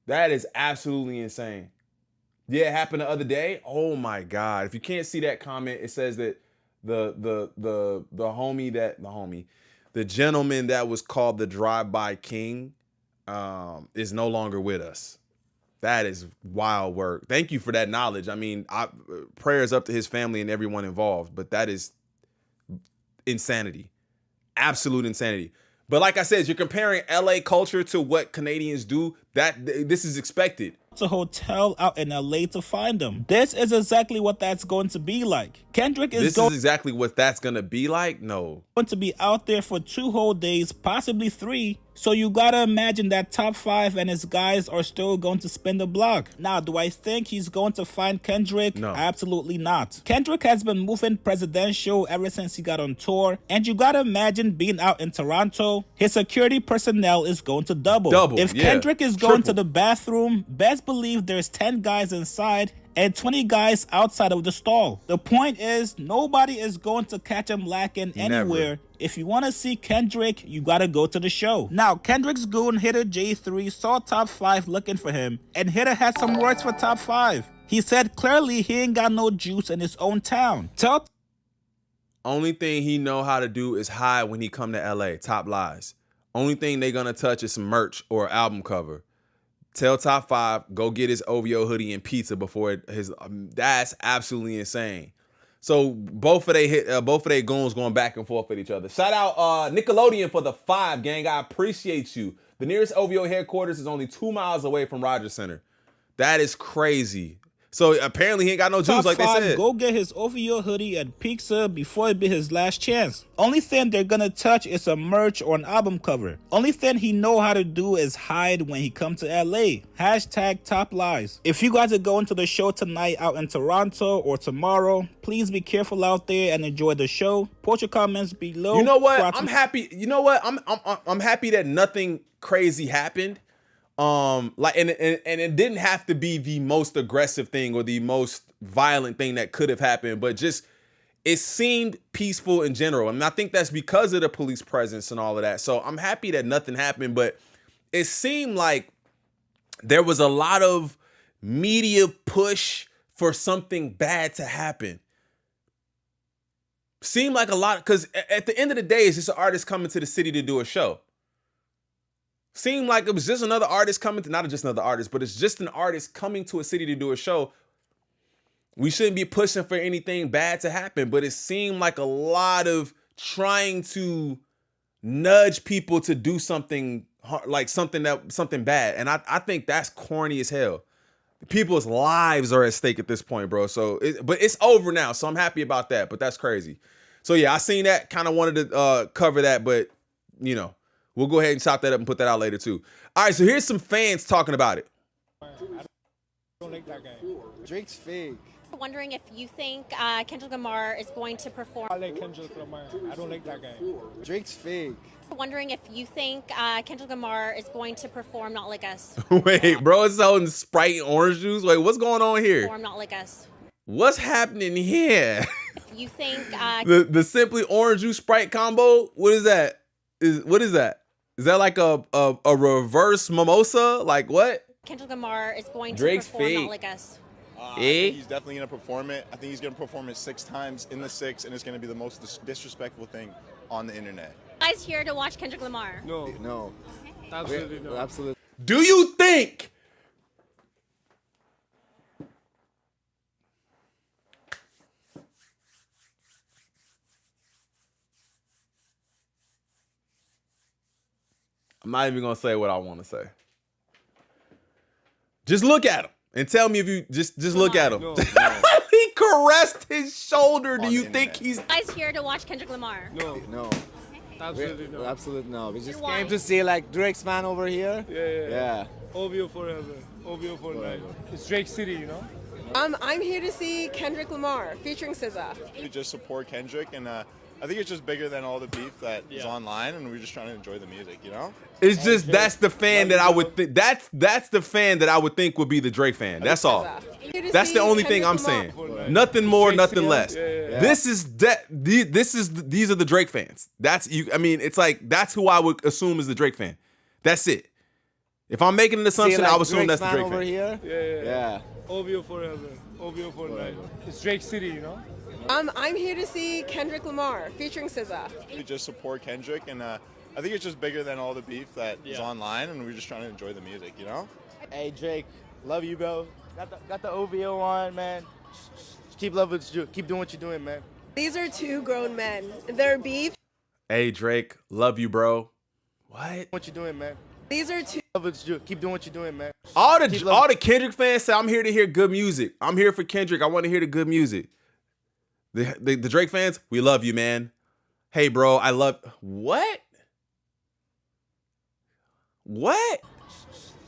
That is absolutely insane. Yeah, it happened the other day. Oh my God. If you can't see that comment, it says that the gentleman that was called the Drive-By King is no longer with us. That is wild work. Thank you for that knowledge. I mean, prayers up to his family and everyone involved, but that is insanity. Absolute insanity. But like I said, you're comparing LA culture to what Canadians do. This is expected. A hotel out in LA to find him. This is exactly what that's going to be like. Kendrick is This is exactly what that's going to be like? No. Going to be out there for 2 whole days, possibly 3. So you gotta imagine that Top 5 and his guys are still going to spin the block. Now, do I think he's going to find Kendrick? No. Absolutely not. Kendrick has been moving presidential ever since he got on tour. And you gotta imagine being out in Toronto, his security personnel is going to double. If Kendrick is going to the bathroom, best believe there's 10 guys inside and 20 guys outside of the stall. The point is, nobody is going to catch him lacking anywhere. Never. If you want to see Kendrick, you gotta go to the show. Now, Kendrick's goon Hitter J3 saw Top 5 looking for him, and Hitter had some words for Top 5. He said clearly he ain't got no juice in his own town. Only thing he know how to do is hide when he come to LA. Top lies. Only thing they gonna touch is some merch or album cover. Tell Top 5, go get his OVO hoodie and pizza before his. That's absolutely insane. So both of they goons going back and forth with each other. Shout out Nickelodeon for the 5, gang. I appreciate you. The nearest OVO headquarters is only 2 miles away from Rogers Center. That is crazy. So apparently he ain't got no juice like they said. Go get his OVO hoodie and pizza before it be his last chance. Only thing they're gonna touch is a merch or an album cover. Only thing he know how to do is hide when he come to LA. Hashtag top lies. If you guys are going to the show tonight out in Toronto or tomorrow, please be careful out there and enjoy the show. Post your comments below. You know what? I'm happy. You know what? I'm happy that nothing crazy happened. And it didn't have to be the most aggressive thing or the most violent thing that could have happened, but just it seemed peaceful in general. And I think that's because of the police presence and all of that. So I'm happy that nothing happened, but it seemed like there was a lot of media push for something bad to happen. Seemed like a lot, because at the end of the day, it's just an artist coming to the city to do a show. Seemed like it was just another artist coming to, not just another artist, but it's just an artist coming to a city to do a show. We shouldn't be pushing for anything bad to happen, but it seemed like a lot of trying to nudge people to do something like something bad. And I think that's corny as hell. People's lives are at stake at this point, bro. So, but it's over now. So I'm happy about that, but that's crazy. So yeah, I seen that, kind of wanted to cover that, but you know, we'll go ahead and chop that up and put that out later too. All right, so here's some fans talking about it. I don't like that guy. Drake's fake. Wondering if you think Kendrick Lamar is going to perform. I like Kendrick Lamar. I don't like that guy. Drake's fake. Wondering if you think Kendrick Lamar is going to perform Not Like Us. Wait, bro, it's holding Sprite and orange juice. Wait, what's going on here? Perform Not Like Us. What's happening here? You think the simply orange juice Sprite combo? What is that? What is that? Is that like a reverse mimosa? Like what? Kendrick Lamar is going Drake's to perform fake. Not Like Us. I think he's definitely going to perform it. I think he's going to perform it 6 times in the 6, and it's going to be the most disrespectful thing on the internet. Guys here to watch Kendrick Lamar? No. No. Absolutely no. Absolutely. Do you think I'm not even gonna say what I want to say. Just look at him and tell me if you just look at him. No. He caressed his shoulder. Do you think he's Guys here to watch Kendrick Lamar? No. No. Absolutely no. Absolutely no. We just Why? came to see like Drake's fan over here. Yeah. OVO forever. OVO for life. It's Drake City, you know? I'm here to see Kendrick Lamar featuring SZA. We just support Kendrick, and I think it's just bigger than all the beef that is online, and we're just trying to enjoy the music, you know? It's just that's the fan that I would think that's the fan that I would think would be the Drake fan. That's all. That's the only thing I'm saying. Nothing more, nothing less. These are the Drake fans. That's you. I mean, it's like that's who I would assume is the Drake fan. That's it. If I'm making an assumption, I would assume that's the Drake over fan. Here. Yeah. OVO forever. OVO for life. It's Drake City, you know? I'm here to see Kendrick Lamar featuring SZA. We just support Kendrick, and I think it's just bigger than all the beef that is online, and we're just trying to enjoy the music, you know? Hey Drake, love you, bro. Got the OVO on, man. Keep loving, keep doing what you're doing, man. These are 2 grown men. Their beef. Hey Drake, love you, bro. What? What you doing, man? These are 2. Keep doing what you're doing, man. All the Kendrick fans say I'm here to hear good music. I'm here for Kendrick. I want to hear the good music. The Drake fans, we love you, man. Hey, bro, I love what? What?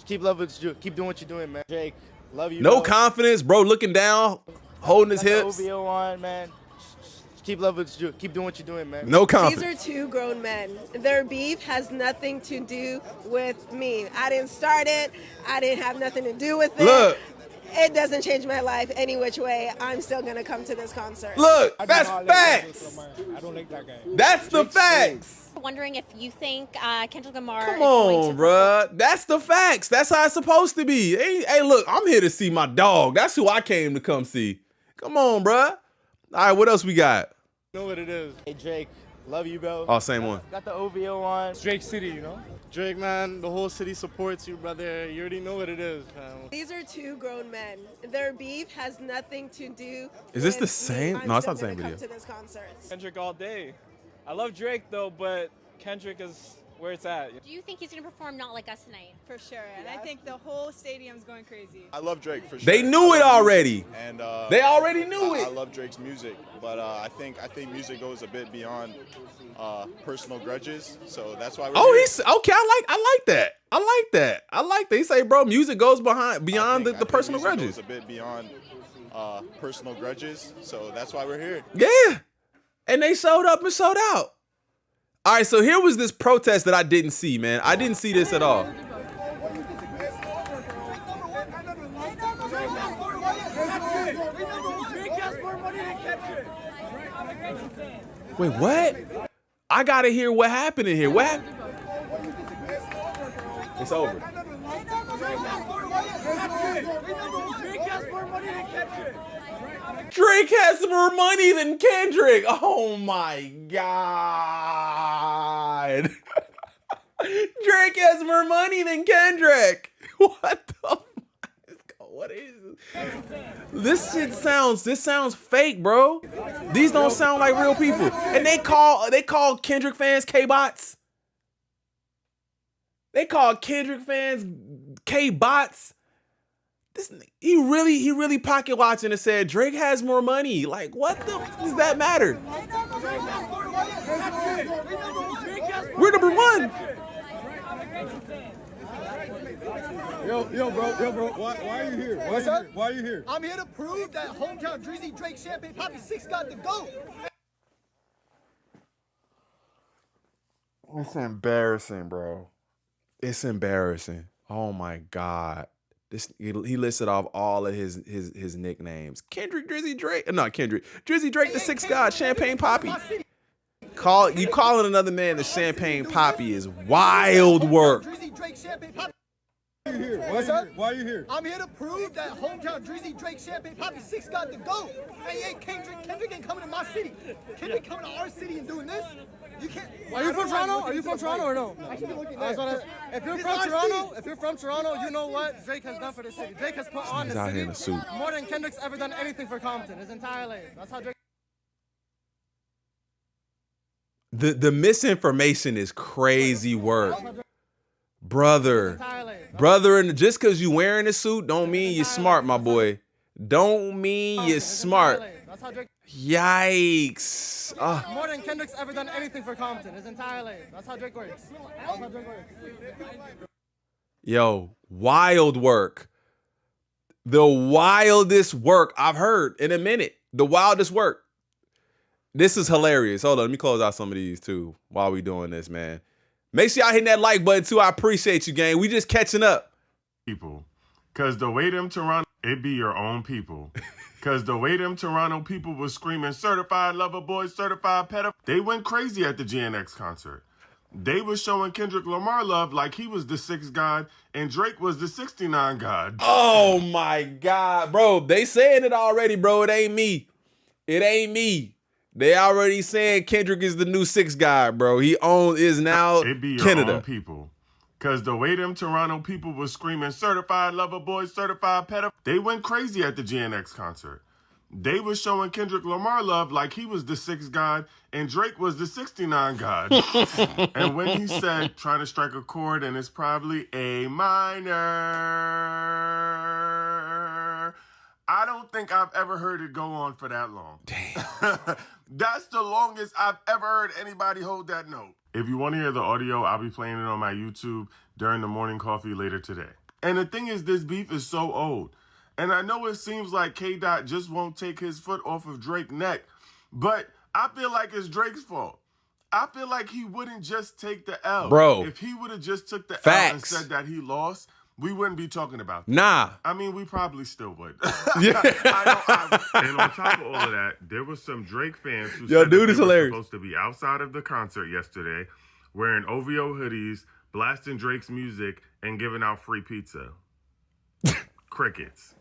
Keep loving, keep doing what you're doing, man. Drake, love you. No bro. confidence, bro. Looking down, holding his Got hips. the OVO on, man. Keep loving, keep doing what you're doing, man. No confidence. These are 2 grown men. Their beef has nothing to do with me. I didn't start it. I didn't have nothing to do with it. Look. It doesn't change my life any which way. I'm still gonna come to this concert. Look, that's facts. I don't like that guy. That's the facts. Wondering if you think Kendrick Lamar Come is going on, to bruh. That's the facts. That's how it's supposed to be. Hey, look, I'm here to see my dog. That's who I came to come see. Come on, bruh. All right, what else we got? You know what it is. Hey Drake, love you, bro. Oh, same one. Got the OVO on. It's Drake City, you know? Drake, man, the whole city supports you, brother. You already know what it is, man. These are 2 grown men. Their beef has nothing to do. Is this with the me. same? I'm No, it's still not the same gonna video. come to this concert. Kendrick all day. I love Drake though, but Kendrick is where it's at. Do you think he's going to perform Not Like Us tonight? For sure, and I think the whole stadium's going crazy. I love Drake for sure. They knew it already. And they already knew it. I love Drake's music, but I think music goes a bit beyond personal grudges. So that's why. He's okay. I like that. I like that. He say, bro, music goes beyond the personal music grudges. goes a bit beyond personal grudges. So that's why we're here. Yeah, and they showed up and showed out. All right, so here was this protest that I didn't see, man. I didn't see this at all. Wait, what? I gotta hear what happened in here. What happened? It's over. Drake has more money than Kendrick. Oh my God. Drake has more money than Kendrick. What the? What is this? This sounds fake, bro. These don't sound like real people. And they call Kendrick fans K-bots. They call Kendrick fans K-bots. He really pocket watching and said Drake has more money. Like, what the f does that matter? We're number one. Yo, bro. Why are you here? Why are you here? I'm here to prove that hometown Drizzy Drake Champagne Poppy 6 got the GOAT. It's embarrassing, bro. It's embarrassing. Oh my God. He listed off all of his nicknames. Kendrick, Drizzy Drake. Not Kendrick. Drizzy Drake, the sixth god, Champagne Poppy. Calling another man the Champagne Poppy is wild work. Why are you here? I'm here to prove that hometown Drizzy Drake Champagne Poppy 6 got the GOAT. Hey, Kendrick ain't coming to my city. Kendrick coming to our city and doing this. You can't. Are you from Toronto? Are you from Toronto or no? If you're from Toronto, you know what Drake has done for the city. Drake has put on the out here in city a suit. more than Kendrick's ever done anything for Compton his entire life. That's how Drake. The misinformation is crazy work. Brother, and just because you wearing a suit don't mean you're smart, my boy. Don't mean you're smart. Yikes. More than Kendrick's ever done anything for Compton his entire life. That's how Drake works. Yo, wild work. The wildest work I've heard in a minute. The wildest work. This is hilarious. Hold on, let me close out some of these too while we doing this, man. Make sure y'all hitting that like button too. I appreciate you, gang. We just catching up. People. Because the way them Toronto, it be your own people. Because the way them Toronto people was screaming, certified lover boy, certified pedophile, they went crazy at the GNX concert. They was showing Kendrick Lamar love like he was the 6th god and Drake was the 69 god. Oh my God, bro. They saying it already, bro. It ain't me. It ain't me. They already saying Kendrick is the new 6th guy, bro. He is now it be your KENADA. Own people. Because the way them Toronto people was screaming, certified lover boy, certified pedophile, they went crazy at the GNX concert. They was showing Kendrick Lamar love like he was the 6th god and Drake was the 69 god. And when he said, trying to strike a chord and it's probably A minor, I don't think I've ever heard it go on for that long. Damn. That's the longest I've ever heard anybody hold that note. If you want to hear the audio, I'll be playing it on my YouTube during the morning coffee later today. And the thing is, this beef is so old. And I know it seems like K-Dot just won't take his foot off of Drake's neck, but I feel like it's Drake's fault. I feel like he wouldn't just take the L. Bro. If he would have just took the Facts. L and said that he lost, we wouldn't be talking about that. Nah. I mean, we probably still would. Yeah. And on top of all of that, there was some Drake fans who Yo, said dude that is they were hilarious. supposed to be outside of the concert yesterday, wearing OVO hoodies, blasting Drake's music, and giving out free pizza. Crickets.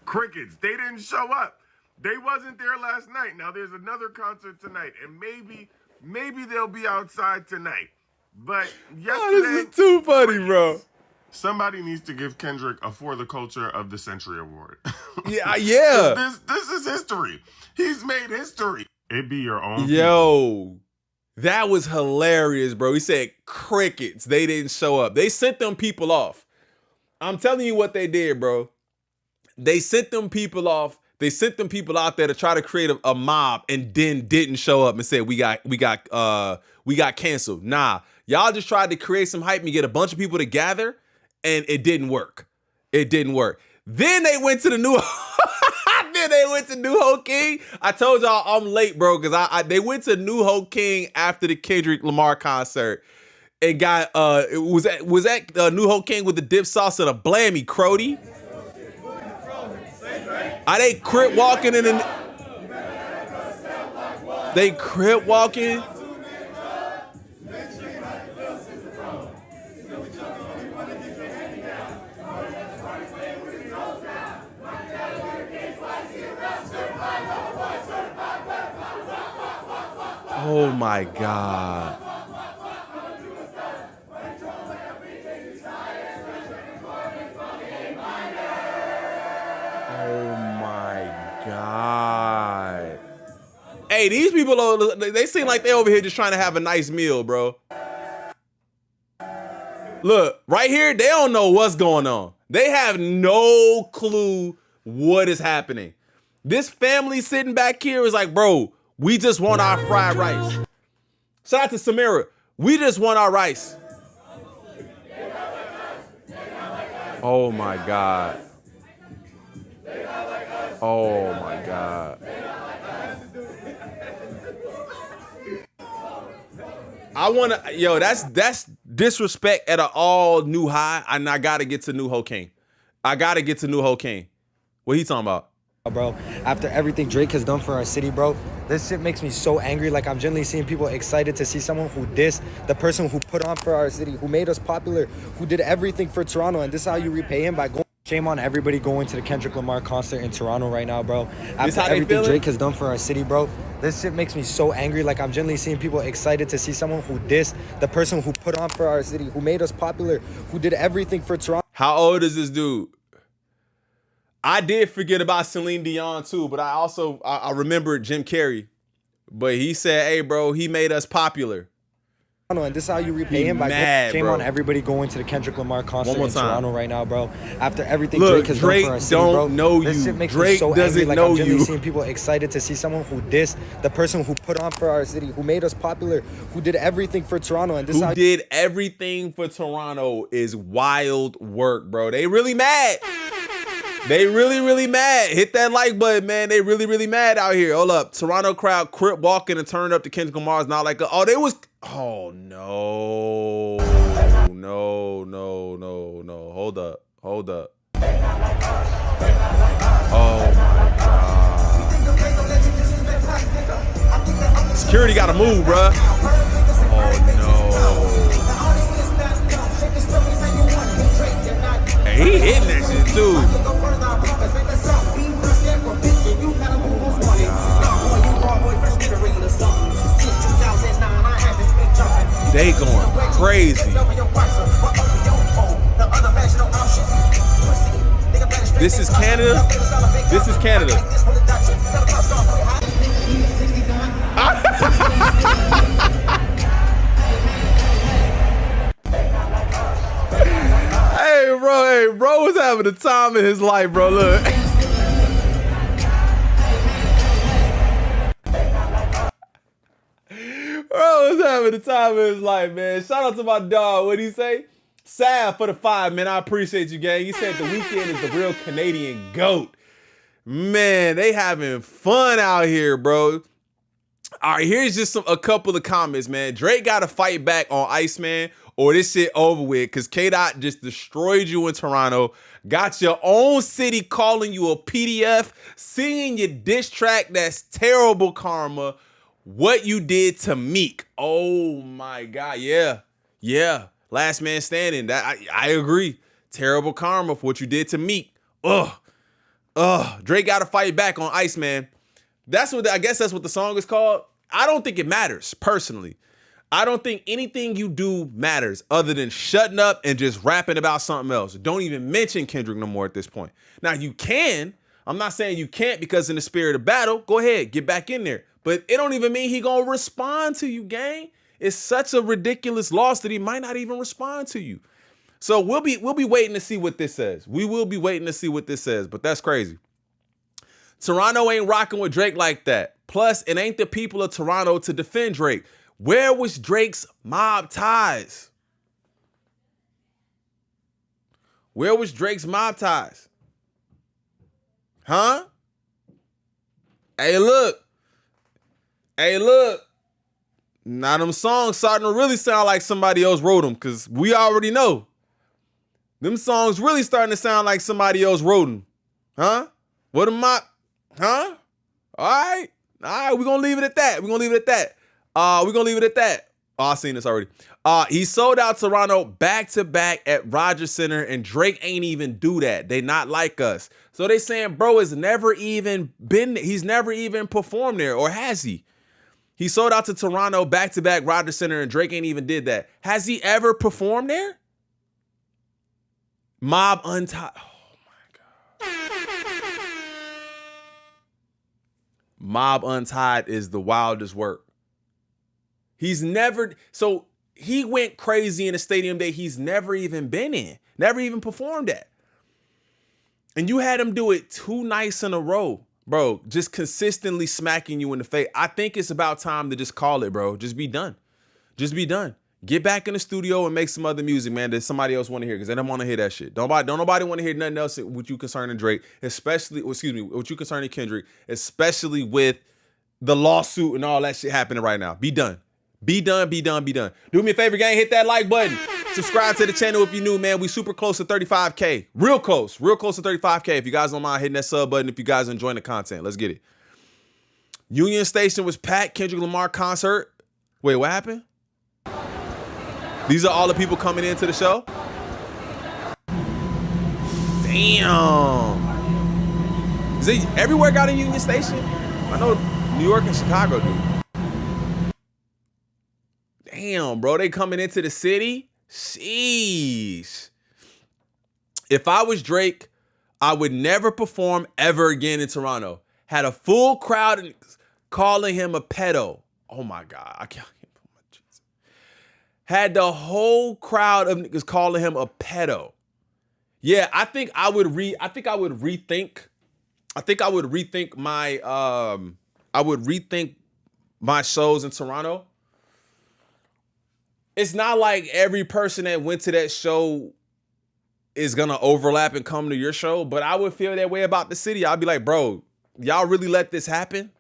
Crickets. They didn't show up. They wasn't there last night. Now there's another concert tonight, and maybe they'll be outside tonight. But yesterday, this is too funny, bro. Somebody needs to give Kendrick a For the Culture of the Century award. Yeah. This is history. He's made history. It be your own. Yo, that was hilarious, bro. He said crickets. They didn't show up. They sent them people off. I'm telling you what they did, bro. They sent them people off. They sent them people out there to try to create a mob and then didn't show up and said we got canceled. Nah, y'all just tried to create some hype and get a bunch of people to gather, and it didn't work. It didn't work. Then they went to the new. Then they went to New Ho King. I told y'all I'm late, bro, because they went to New Ho King after the Kendrick Lamar concert. And got it was at New Ho King with the dip sauce and a blammy, Crody. They crip walking in the. They crip walking. Oh my God. Oh my God. Hey, these people, they seem like they over here just trying to have a nice meal, bro. Look, right here, they don't know what's going on. They have no clue what is happening. This family sitting back here is like, bro, we just want our fried rice. Shout out to Samira. We just want our rice. Oh my God. Oh my God. I wanna, yo, that's disrespect at an all new high, and I gotta get to New King. I gotta get to New King. What he talking about? Bro, after everything Drake has done for our city, bro, this shit makes me so angry. Like, I'm generally seeing people excited to see someone who dissed the person who put on for our city, who made us popular, who did everything for Toronto, and this is how you repay him, by going. Shame on everybody going to the Kendrick Lamar concert in Toronto right now, bro. After everything Drake has done for our city, bro, this shit makes me so angry. Like, I'm generally seeing people excited to see someone who dissed the person who put on for our city, who made us popular, who did everything for Toronto. How old is this dude? I did forget about Celine Dion too, but I remembered Jim Carrey. But he said, hey, bro, he made us popular. And this is how you repay him, by shame on everybody going to the Kendrick Lamar concert in Toronto right now, bro. After everything Drake has done for our city, bro, know this you. shit makes Drake me so doesn't angry. Like, know I'm generally you. seeing people excited to see someone who dissed the person who put on for our city, who made us popular, who did everything for Toronto. And this who did everything for Toronto is wild work, bro. They really mad. They really mad. Hit that like button, man. They really mad out here. Hold up. Toronto crowd crip walking and turned up to Kendrick Lamar's not like oh, they was oh no. No. Hold up. Oh my God. Security gotta move, bruh. Oh no. Hey, he hitting that shit too. They going crazy. This is Canada. This is Canada. Hey, bro was having a time in his life, bro. Look. Bro was having the time of his life, man. Shout out to my dog. What'd he say? Sad for the 5, man. I appreciate you, gang. He said the weekend is the real Canadian GOAT. Man, they having fun out here, bro. All right, here's just a couple of comments, man. Drake got to fight back on Iceman or this shit over with because KDOT just destroyed you in Toronto. Got your own city calling you a PDF, singing your diss track. That's terrible karma. What you did to Meek. Oh my God. Yeah. Last man standing. That I agree. Terrible karma for what you did to Meek. Drake got to fight back on Iceman. I guess that's what the song is called. I don't think it matters, personally. I don't think anything you do matters other than shutting up and just rapping about something else. Don't even mention Kendrick no more at this point. Now, you can. I'm not saying you can't because in the spirit of battle, go ahead, get back in there. But it don't even mean he gonna respond to you, gang. It's such a ridiculous loss that he might not even respond to you. So we'll be waiting to see what this says. We will be waiting to see what this says, but that's crazy. Toronto ain't rocking with Drake like that. Plus, it ain't the people of Toronto to defend Drake. Where was Drake's mob ties? Where was Drake's mob ties? Huh? Hey, look. Now them songs starting to really sound like somebody else wrote them because we already know. Them songs really starting to sound like somebody else wrote them. Huh? What am I? Huh? All right, we're going to leave it at that. Oh, I seen this already. He sold out Toronto back-to-back at Rogers Center, and Drake ain't even do that. They not like us. So they saying, bro, he's never even performed there, or has he? He sold out to Toronto back-to-back Rogers Center, and Drake ain't even did that. Has he ever performed there? Mob Untied. Oh, my God. Mob Untied is the wildest work. He's never... So he went crazy in a stadium that he's never even been in. Never even performed at. And you had him do it 2 nights in a row. Bro, just consistently smacking you in the face. I think it's about time to just call it, bro. Just be done. Just be done. Get back in the studio and make some other music, man, that somebody else want to hear, because they don't want to hear that shit. Don't nobody want to hear nothing else with you concerning Drake, especially, with you concerning Kendrick, especially with the lawsuit and all that shit happening right now. Be done. Be done, be done, be done. Do me a favor, gang. Hit that like button. Subscribe to the channel if you're new, man. We super close to 35K. Real close to 35K. If you guys don't mind hitting that sub button, if you guys are enjoying the content, let's get it. Union Station was packed. Kendrick Lamar concert. Wait, what happened? These are all the people coming into the show? Damn. Is it everywhere got a Union Station? I know New York and Chicago do. Damn, bro, they coming into the city? Sheesh. If I was Drake, I would never perform ever again in Toronto. Had a full crowd calling him a pedo. Oh my God, I can't. Had the whole crowd of niggas calling him a pedo. Yeah, I think I would rethink my shows in Toronto. It's not like every person that went to that show is gonna overlap and come to your show, but I would feel that way about the city. I'd be like, bro, y'all really let this happen?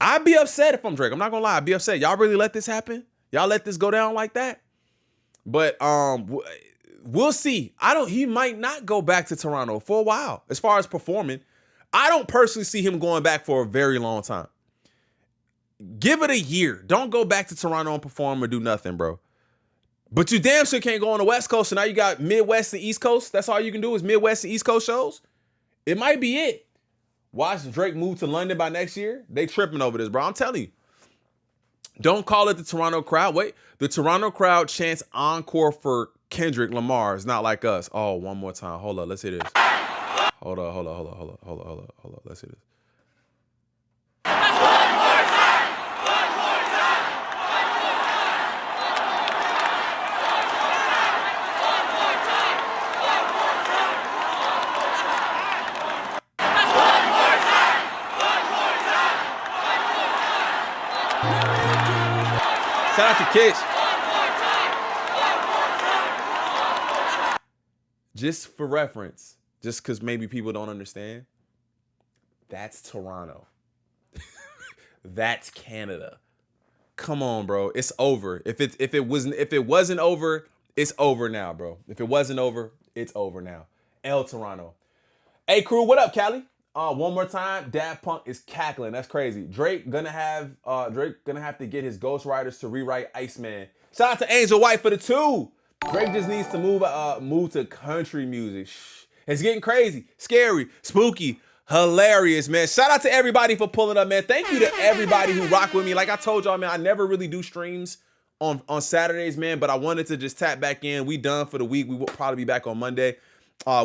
I'd be upset if I'm Drake. I'm not gonna lie, I'd be upset. Y'all really let this happen? Y'all let this go down like that? But we'll see. He might not go back to Toronto for a while as far as performing. I don't personally see him going back for a very long time. Give it a year. Don't go back to Toronto and perform or do nothing, bro. But you damn sure can't go on the West Coast, so now you got Midwest and East Coast. That's all you can do is Midwest and East Coast shows. It might be it. Watch Drake move to London by next year. They tripping over this, bro. I'm telling you. Don't call it the Toronto crowd. Wait, the Toronto crowd chants encore for Kendrick Lamar. It's not like us. Oh, one more time. Hold up. Let's hear this. Hold up. Let's hear this. Shout out to Kish. Just for reference, just because maybe people don't understand, that's Toronto. That's Canada. Come on, bro. It's over. If it wasn't over, it's over now, bro. If it wasn't over, it's over now. El Toronto. Hey crew, what up, Cali? One more time, Daft Punk is cackling. That's crazy. Drake gonna have to get his ghostwriters to rewrite Iceman. Shout out to Angel White for the 2. Drake just needs to move to country music. It's getting crazy, scary, spooky, hilarious, man. Shout out to everybody for pulling up, man. Thank you to everybody who rock with me. Like I told y'all, man, I never really do streams on Saturdays, man, but I wanted to just tap back in. We done for the week. We will probably be back on Monday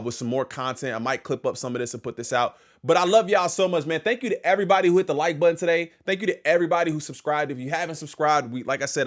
with some more content. I might clip up some of this and put this out. But I love y'all so much, man. Thank you to everybody who hit the like button today. Thank you to everybody who subscribed. If you haven't subscribed, like I said,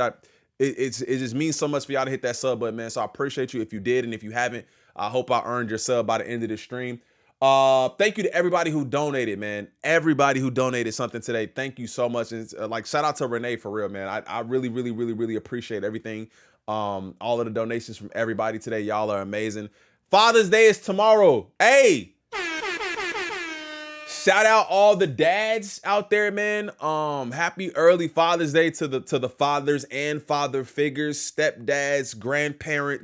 it just means so much for y'all to hit that sub button, man. So I appreciate you if you did. And if you haven't, I hope I earned your sub by the end of the stream. Thank you to everybody who donated, man. Everybody who donated something today. Thank you so much. And shout out to Renee for real, man. I really, really, really, really appreciate everything. All of the donations from everybody today. Y'all are amazing. Father's Day is tomorrow. Hey. Shout out all the dads out there, man. Happy early Father's Day to the fathers and father figures, stepdads,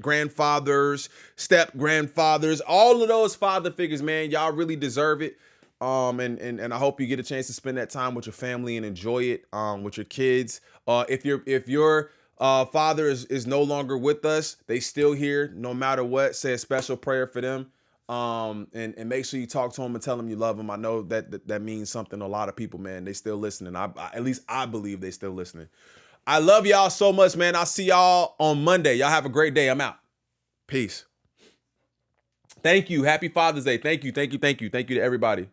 grandfathers, step-grandfathers, all of those father figures, man. Y'all really deserve it. And I hope you get a chance to spend that time with your family and enjoy it with your kids. If your father is no longer with us, they still here no matter what. Say a special prayer for them. And make sure you talk to him and tell him you love him. I know that means something to a lot of people, man. They still listening. At least I believe they still listening. I love y'all so much, man. I'll see y'all on Monday. Y'all have a great day. I'm out. Peace. Thank you. Happy Father's Day. Thank you. Thank you. Thank you. Thank you to everybody.